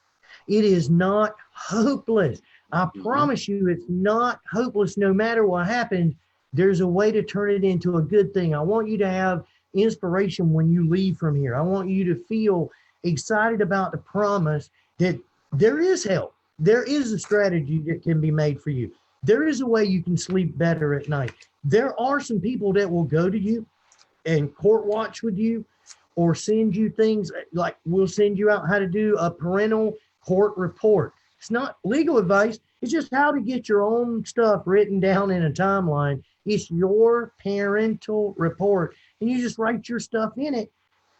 Speaker 3: It is not hopeless. I promise you it's not hopeless no matter what happens. There's a way to turn it into a good thing. I want you to have inspiration when you leave from here. I want you to feel excited about the promise that there is help. There is a strategy that can be made for you. There is a way you can sleep better at night. There are some people that will go to you and court watch with you or send you things like we'll send you out how to do a parental court report. It's not legal advice. It's just how to get your own stuff written down in a timeline. It's your parental report. And you just write your stuff in it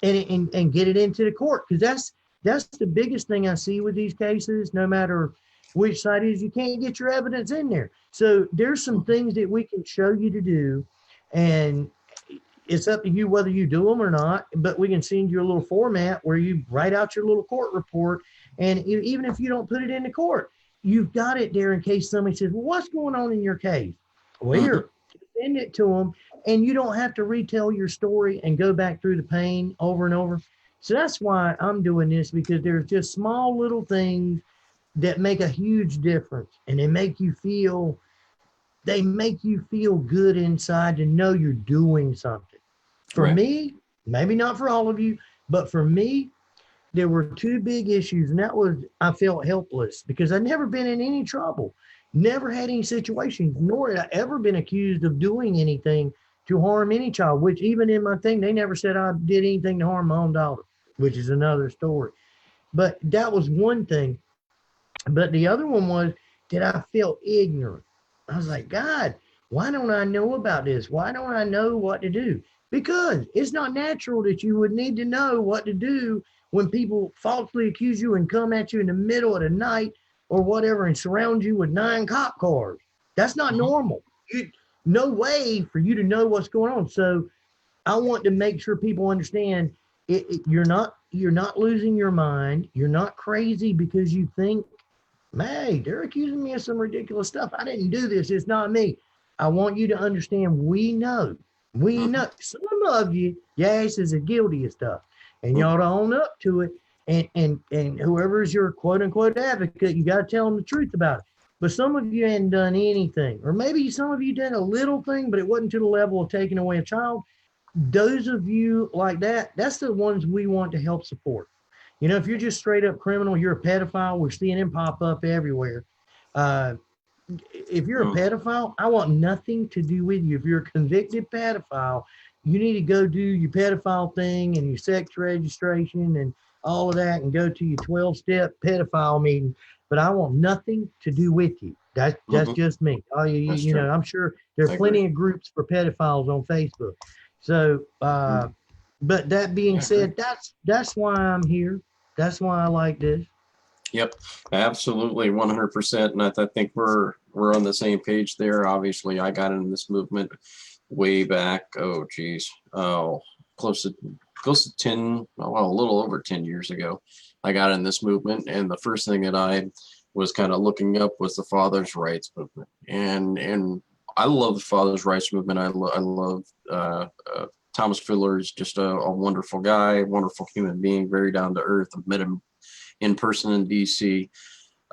Speaker 3: and get it into the court. Because that's the biggest thing I see with these cases, no matter which side it is, you can't get your evidence in there. So there's some things that we can show you to do. And it's up to you whether you do them or not, but we can send you a little format where you write out your little court report. And even if you don't put it into court, you've got it there in case somebody says, well, what's going on in your case? Well, here, send it to them, and you don't have to retell your story and go back through the pain over and over. So that's why I'm doing this, because there's just small little things that make a huge difference, and they make you feel good inside to know you're doing something. For me, maybe not for all of you, but for me, there were two big issues, and that was I felt helpless because I'd never been in any trouble, never had any situations, nor had I ever been accused of doing anything to harm any child, which even in my thing, they never said I did anything to harm my own daughter, which is another story. But that was one thing. But the other one was that I felt ignorant. I was like, God, why don't I know about this? Why don't I know what to do? Because it's not natural that you would need to know what to do when people falsely accuse you and come at you in the middle of the night or whatever and surround you with 9 cop cars. That's not normal. No way for you to know what's going on. So I want to make sure people understand you're not losing your mind. You're not crazy because you think, hey, they're accusing me of some ridiculous stuff. I didn't do this. It's not me. I want you to understand we know. Some of you, your asses are guilty of stuff. And you ought to own up to it. And whoever's your quote unquote advocate, you got to tell them the truth about it. But some of you hadn't done anything, or maybe some of you did a little thing, but it wasn't to the level of taking away a child. Those of you like that, that's the ones we want to help support. You know, if you're just straight up criminal, you're a pedophile, we're seeing them pop up everywhere. If you're a pedophile, I want nothing to do with you. If you're a convicted pedophile, you need to go do your pedophile thing and your sex registration and all of that and go to your 12-step pedophile meeting. But I want nothing to do with you. That's just me. You know, I'm sure there are plenty of groups for pedophiles on Facebook. So, but that being said, that's why I'm here. That's why I like this.
Speaker 2: Yep, absolutely, 100%. And I think we're on the same page there. Obviously, I got into this movement way back. Close to 10, well, a little over 10 years ago. I got in this movement, and the first thing that I was kind of looking up was the Father's Rights movement, and I love the Father's Rights movement. I love Thomas Fuller is just a wonderful guy, wonderful human being, very down to earth. I've met him in person in DC.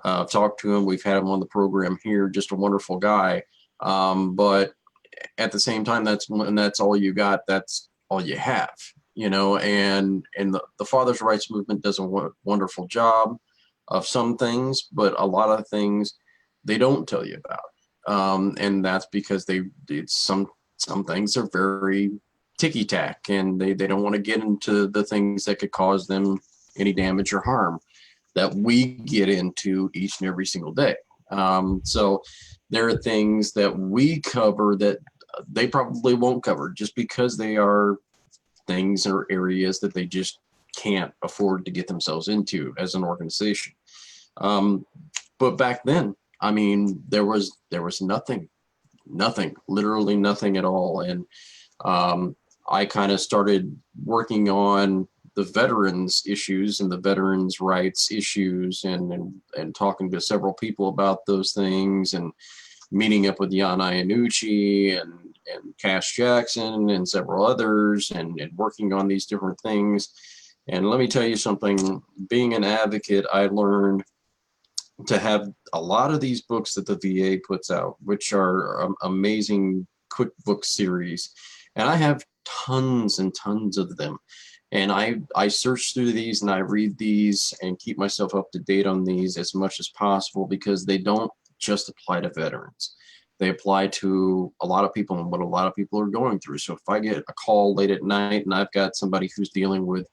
Speaker 2: Talked to him. We've had him on the program here. Just a wonderful guy. But at the same time, that's all you got. That's all you have, you know. And the Father's Rights movement does a wonderful job of some things, but a lot of things they don't tell you about. And that's because some things are very ticky-tack, and they don't want to get into the things that could cause them any damage or harm that we get into each and every single day. So there are things that we cover that they probably won't cover just because they are things or areas that they just can't afford to get themselves into as an organization. But back then, I mean, there was nothing, literally nothing at all. And I kind of started working on the veterans issues and the veterans rights issues and talking to several people about those things and meeting up with Jan Iannucci and Cash Jackson and several others and working on these different things. And let me tell you something, being an advocate, I learned to have a lot of these books that the VA puts out, which are amazing quick book series. And I have tons and tons of them. And I search through these and I read these and keep myself up to date on these as much as possible, because they don't just apply to veterans. They apply to a lot of people and what a lot of people are going through. So if I get a call late at night and I've got somebody who's dealing with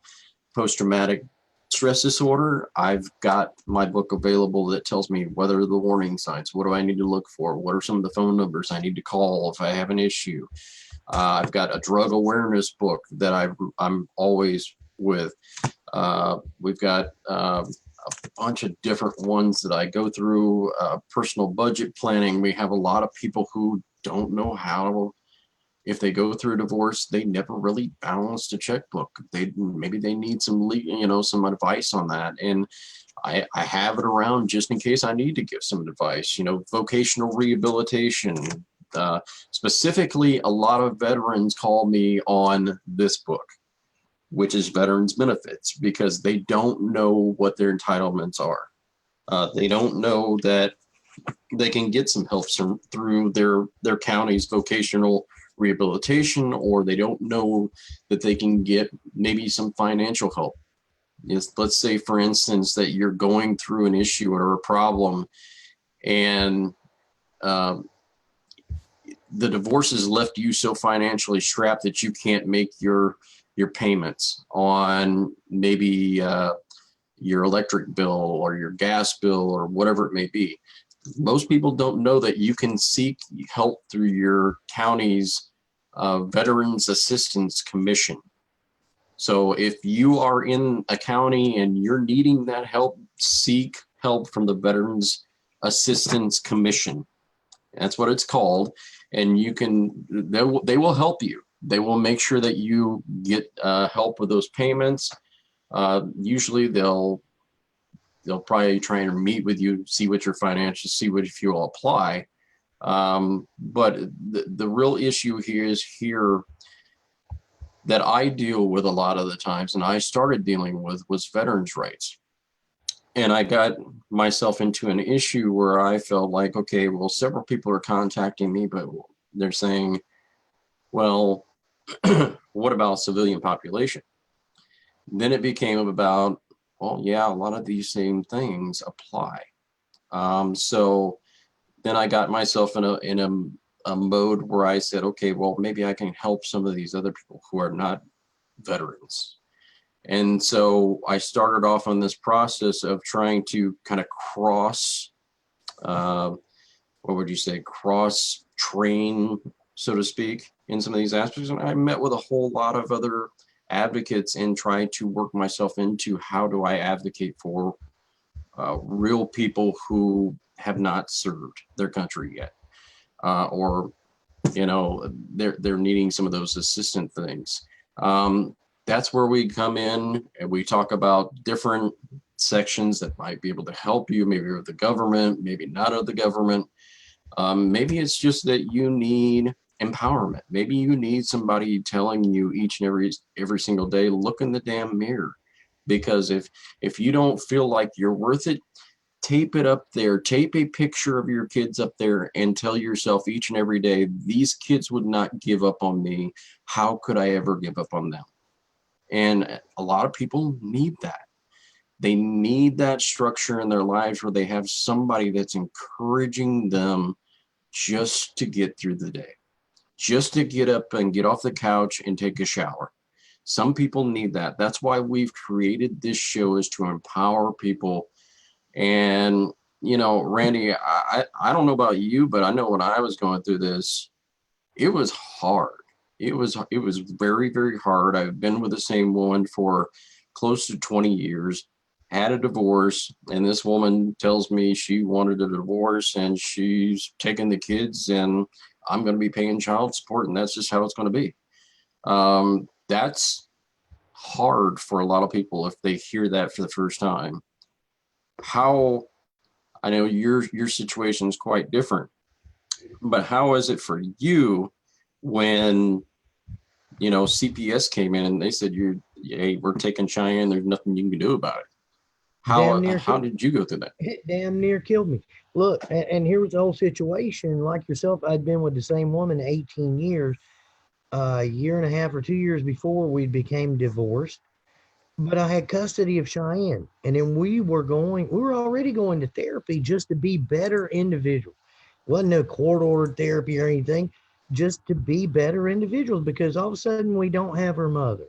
Speaker 2: post-traumatic stress disorder, I've got my book available that tells me what are the warning signs, what do I need to look for, what are some of the phone numbers I need to call if I have an issue. I've got a drug awareness book that I'm always with. We've got a bunch of different ones that I go through. Personal budget planning. We have a lot of people who don't know how, if they go through a divorce, they never really balanced a checkbook. Maybe they need some some advice on that. And I have it around just in case I need to give some advice. Vocational rehabilitation. Specifically, a lot of veterans call me on this book, which is Veterans Benefits, because they don't know what their entitlements are. They don't know that they can get some help through their county's vocational rehabilitation, or they don't know that they can get maybe some financial help. Let's say, for instance, that you're going through an issue or a problem, and the divorce has left you so financially strapped that you can't make your payments on maybe your electric bill or your gas bill or whatever it may be. Most people don't know that you can seek help through your county's Veterans Assistance Commission. So if you are in a county and you're needing that help, seek help from the Veterans Assistance Commission. That's what it's called. And you can, they will help you. They will make sure that you get help with those payments. Usually they'll probably try and meet with you, see what your financials, see what if you'll apply. But the real issue here that I deal with a lot of the times, and I started dealing with, was veterans' rights. And I got myself into an issue where I felt like, okay, well, several people are contacting me, but they're saying, well, what about civilian population? Then it became about, well, yeah, a lot of these same things apply. So then I got myself in a mode where I said, okay, well, maybe I can help some of these other people who are not veterans. And so I started off on this process of trying to kind of cross train, so to speak, in some of these aspects. And I met with a whole lot of other advocates and tried to work myself into how do I advocate for real people who have not served their country yet, or they're needing some of those assistant things. That's where we come in and we talk about different sections that might be able to help you, maybe with the government, maybe not of the government. Maybe it's just that you need empowerment. Maybe you need somebody telling you each and every single day, look in the damn mirror. Because if you don't feel like you're worth it, tape it up there, tape a picture of your kids up there and tell yourself each and every day, these kids would not give up on me. How could I ever give up on them? And a lot of people need that. They need that structure in their lives where they have somebody that's encouraging them just to get through the day, just to get up and get off the couch and take a shower. Some people need that. That's why we've created this show, is to empower people. And, Randy, I don't know about you, but I know when I was going through this, it was hard. It was very, very hard. I've been with the same woman for close to 20 years, had a divorce, and this woman tells me she wanted a divorce and she's taking the kids and I'm going to be paying child support, and that's just how it's going to be. That's hard for a lot of people if they hear that for the first time. I know your situation is quite different, but how is it for you when CPS came in and they said, hey, we're taking Cheyenne, there's nothing you can do about it? How did you go through that?
Speaker 3: It damn near killed me. Look, and here was the whole situation. Like yourself, I'd been with the same woman 18 years. A year and a half or 2 years before we became divorced, but I had custody of Cheyenne, and then we were already going to therapy just to be better individuals. Wasn't no court-ordered therapy or anything, just to be better individuals, because all of a sudden we don't have her mother,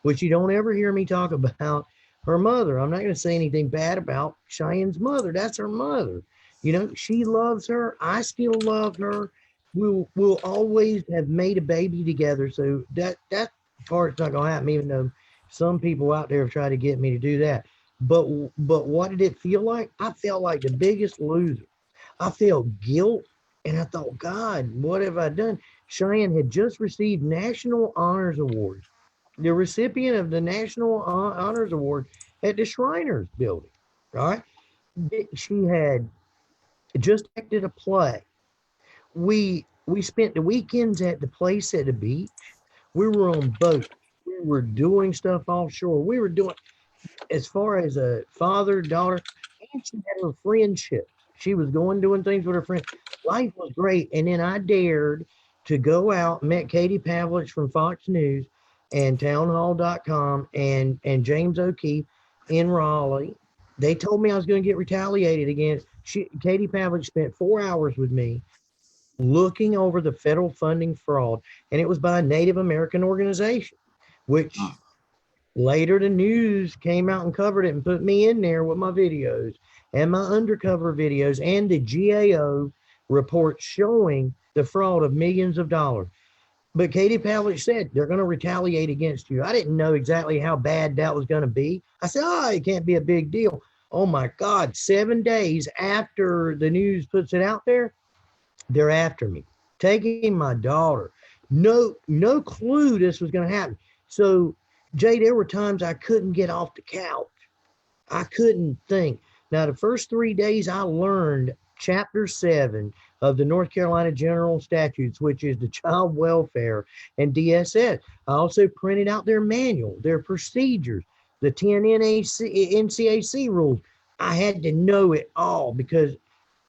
Speaker 3: which you don't ever hear me talk about her mother. I'm not going to say anything bad about Cheyenne's mother. That's her mother. She loves her. I still love her. We'll always have made a baby together. So that part's not going to happen, even though some people out there have tried to get me to do that. But what did it feel like? I felt like the biggest loser. I felt guilt, and I thought, God, what have I done? Cheyenne had just received National Honors Awards, the recipient of the National Honors Award at the Shriners building, right? She had just acted a play. We spent the weekends at the place at the beach. We were on boats. We were doing stuff offshore. We were doing, as far as a father, daughter, and she had her friendships. She was doing things with her friends. Life was great. And then I dared to go out, met Katie Pavlich from Fox News and townhall.com and James O'Keefe in Raleigh. They told me I was going to get retaliated against. Katie Pavlich spent 4 hours with me looking over the federal funding fraud, and it was by a Native American organization, which later the news came out and covered it and put me in there with my videos and my undercover videos and the GAO report showing the fraud of millions of dollars. But Katie Pavlich said they're going to retaliate against you. I didn't know exactly how bad that was going to be. I said, it can't be a big deal. Oh my God, 7 days after the news puts it out there, They're after me, taking my daughter. No clue this was going to happen. So, Jay, there were times I couldn't get off the couch. I couldn't think. Now, the first 3 days, I learned Chapter 7 of the North Carolina General Statutes, which is the child welfare and DSS. I also printed out their manual, their procedures, the 10 NCAC rules. I had to know it all because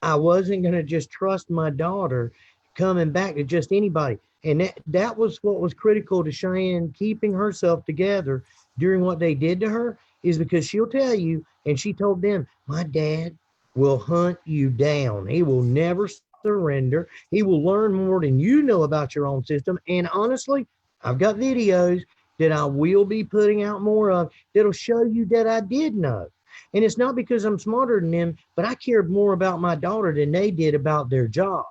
Speaker 3: I wasn't going to just trust my daughter coming back to just anybody. And that was what was critical to Cheyenne keeping herself together during what they did to her, is because she'll tell you, and she told them, my dad will hunt you down. He will never surrender. He will learn more than you know about your own system. And honestly, I've got videos that I will be putting out more of that'll show you that I did know. And it's not because I'm smarter than them, but I cared more about my daughter than they did about their job.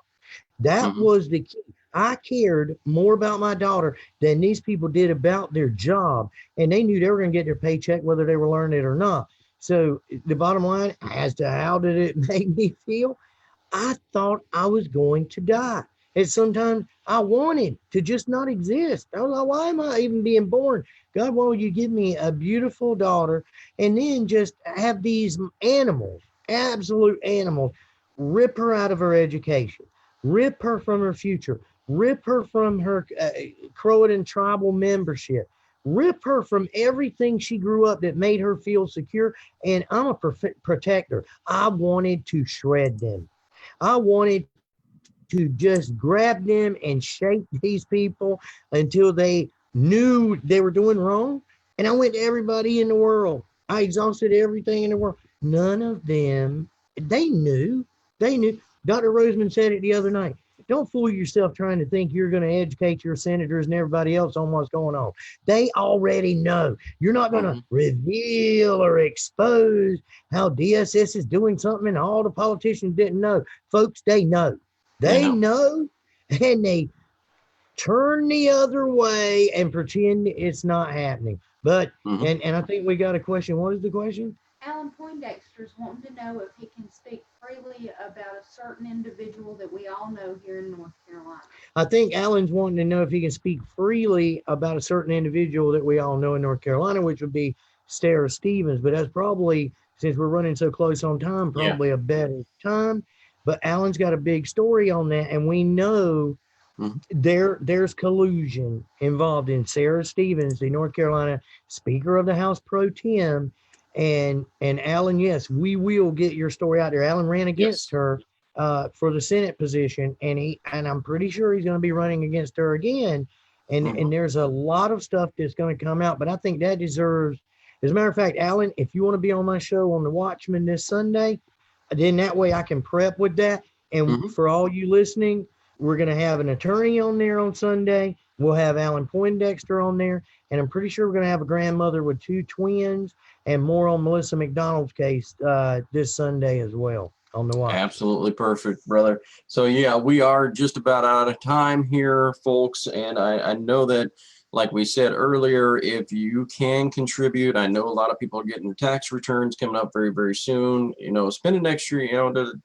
Speaker 3: That was the key. I cared more about my daughter than these people did about their job. And they knew they were going to get their paycheck whether they were learning it or not. So the bottom line, as to how did it make me feel, I thought I was going to die. And sometimes I wanted to just not exist. I was like, why am I even being born? God, why would you give me a beautiful daughter and then just have these animals, absolute animals, rip her out of her education, rip her from her future, rip her from her Croatan tribal membership, rip her from everything she grew up that made her feel secure. And I'm a protector. I wanted to shred them. I wanted to just grab them and shake these people until they knew they were doing wrong. And I went to everybody in the world. I exhausted everything in the world. None of them, they knew. They knew. Dr. Roseman said it the other night. Don't fool yourself trying to think you're going to educate your senators and everybody else on what's going on. They already know. You're not going to reveal or expose how DSS is doing something and all the politicians didn't know. Folks, they know. They know, and they turn the other way and pretend it's not happening. But, and I think we got a question. What is the question?
Speaker 9: Alan Poindexter's wanting to know if he can speak freely about a certain individual that we all know here in North Carolina.
Speaker 3: I think Alan's wanting to know if he can speak freely about a certain individual that we all know in North Carolina, which would be Sarah Stevens. But that's probably, since we're running so close on time, probably a better time. But Alan's got a big story on that, and we know there's collusion involved in Sarah Stevens, the North Carolina Speaker of the House Pro Tem, and Alan. Yes, we will get your story out there. Alan ran against her for the Senate position, and I'm pretty sure he's going to be running against her again. And there's a lot of stuff that's going to come out, but I think that deserves. As a matter of fact, Alan, if you want to be on my show on the Watchman this Sunday, then that way I can prep with that. And for all you listening, we're going to have an attorney on there on Sunday. We'll have Alan Poindexter on there. And I'm pretty sure we're going to have a grandmother with 2 twins and more on Melissa McDonald's case this Sunday as well on the Watch.
Speaker 2: Absolutely perfect, brother. So, yeah, we are just about out of time here, folks. And I know that, like we said earlier, if you can contribute, I know a lot of people are getting their tax returns coming up very, very soon. You know, spend an extra,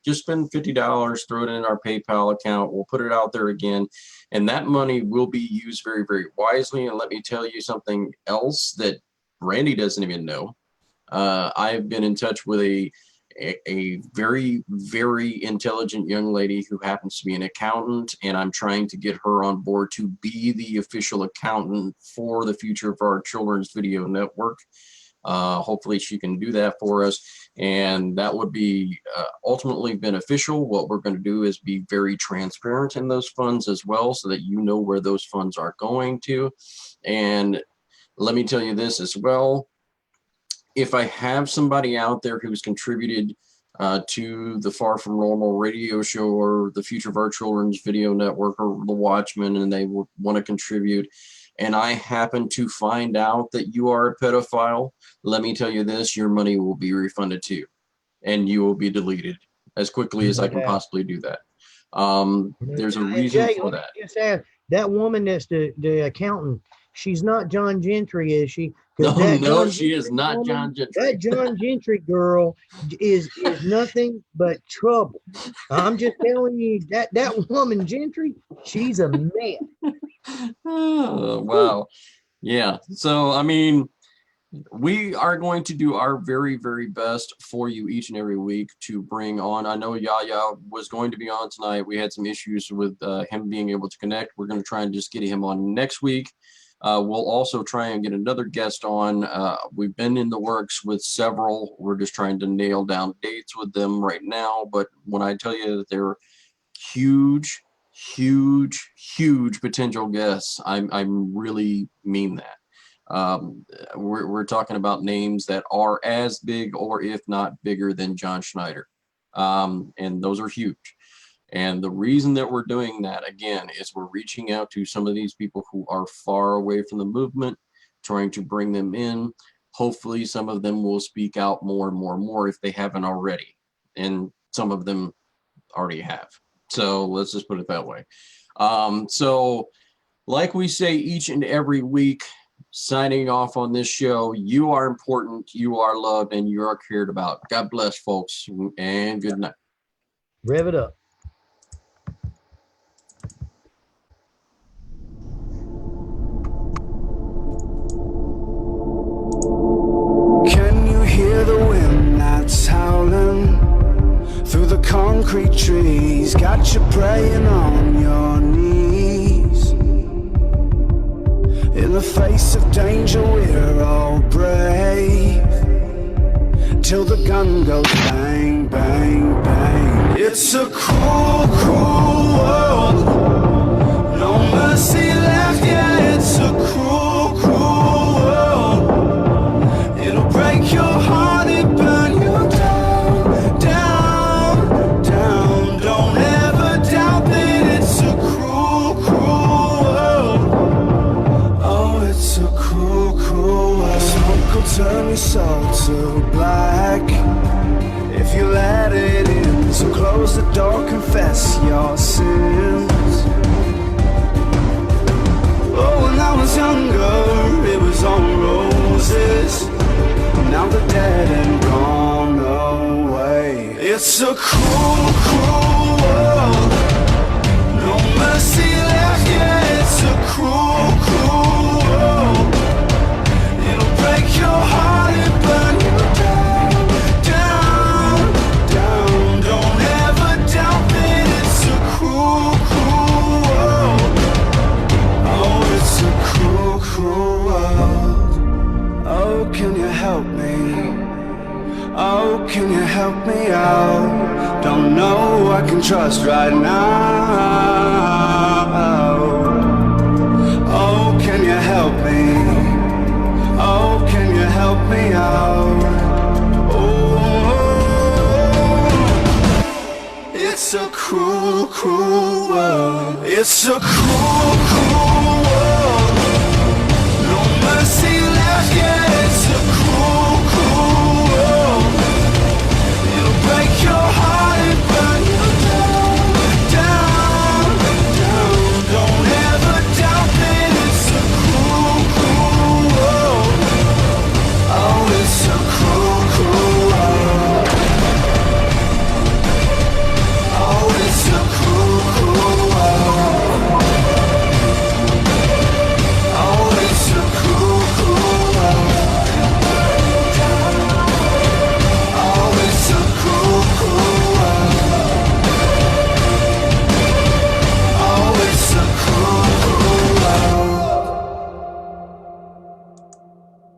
Speaker 2: just spend $50, throw it in our PayPal account. We'll put it out there again. And that money will be used very, very wisely. And let me tell you something else that Randy doesn't even know. I've been in touch with a very, very intelligent young lady who happens to be an accountant, and I'm trying to get her on board to be the official accountant for the Future of Our Children's Video Network. Hopefully she can do that for us, and that would be ultimately beneficial. What we're going to do is be very transparent in those funds as well, so that you know where those funds are going to. And let me tell you this as well. If I have somebody out there who's contributed to the Far From Normal radio show or the Future of Our Children's Video Network or the Watchmen, and they want to contribute, and I happen to find out that you are a pedophile, let me tell you this, your money will be refunded too, and you will be deleted as quickly as I can possibly do that. There's a reason for that.
Speaker 3: Just ask, that woman that's the accountant, she's not John Gentry, is she? 'Cause
Speaker 2: No,
Speaker 3: that
Speaker 2: no,
Speaker 3: John
Speaker 2: she is
Speaker 3: Gentry
Speaker 2: not
Speaker 3: woman-
Speaker 2: John Gentry.
Speaker 3: That John Gentry girl is nothing but trouble. I'm just telling you that woman Gentry, she's a mess.
Speaker 2: Oh, wow. Yeah. So, I mean, we are going to do our very, very best for you each and every week to bring on. I know Yaya was going to be on tonight. We had some issues with him being able to connect. We're going to try and just get him on next week. We'll also try and get another guest on. We've been in the works with several. We're just trying to nail down dates with them right now. But when I tell you that they're huge, huge, huge potential guests, I really mean that. We're talking about names that are as big or if not bigger than John Schneider. And those are huge. And the reason that we're doing that, again, is we're reaching out to some of these people who are far away from the movement, trying to bring them in. Hopefully some of them will speak out more and more and more if they haven't already. And some of them already have. So let's just put it that way. So like we say each and every week, signing off on this show, you are important, you are loved, and you are cared about. God bless, folks, and good night.
Speaker 3: Rev it up.
Speaker 1: Can you hear the wind that's howling through the concrete trees? Got you praying on your knees. In the face of danger we're all brave, till the gun goes bang, bang, bang. It's a cruel, cruel world, no mercy left, yeah, it's a cruel, cruel world. It'll break your heart, it burn you down, down, down. Don't ever doubt that it's a cruel, cruel world. Oh, it's a cruel, cruel world. Smoke will turn your soul to black if you let it in. So close the door, confess your sins. Oh, when I was younger, it was all roses. Now they're dead and gone away. It's a cruel, cruel world, no mercy left, yeah, it's a cruel, cruel world. It'll break your heart and burn you down, down, down. Don't ever doubt that it's a cruel, cruel world. Oh, it's a cruel, cruel world. Oh, can you help me? Oh, can you help me out? Don't know who I can trust right now. Oh, can you help me? Oh, can you help me out? Oh, it's a cruel, cruel world. It's a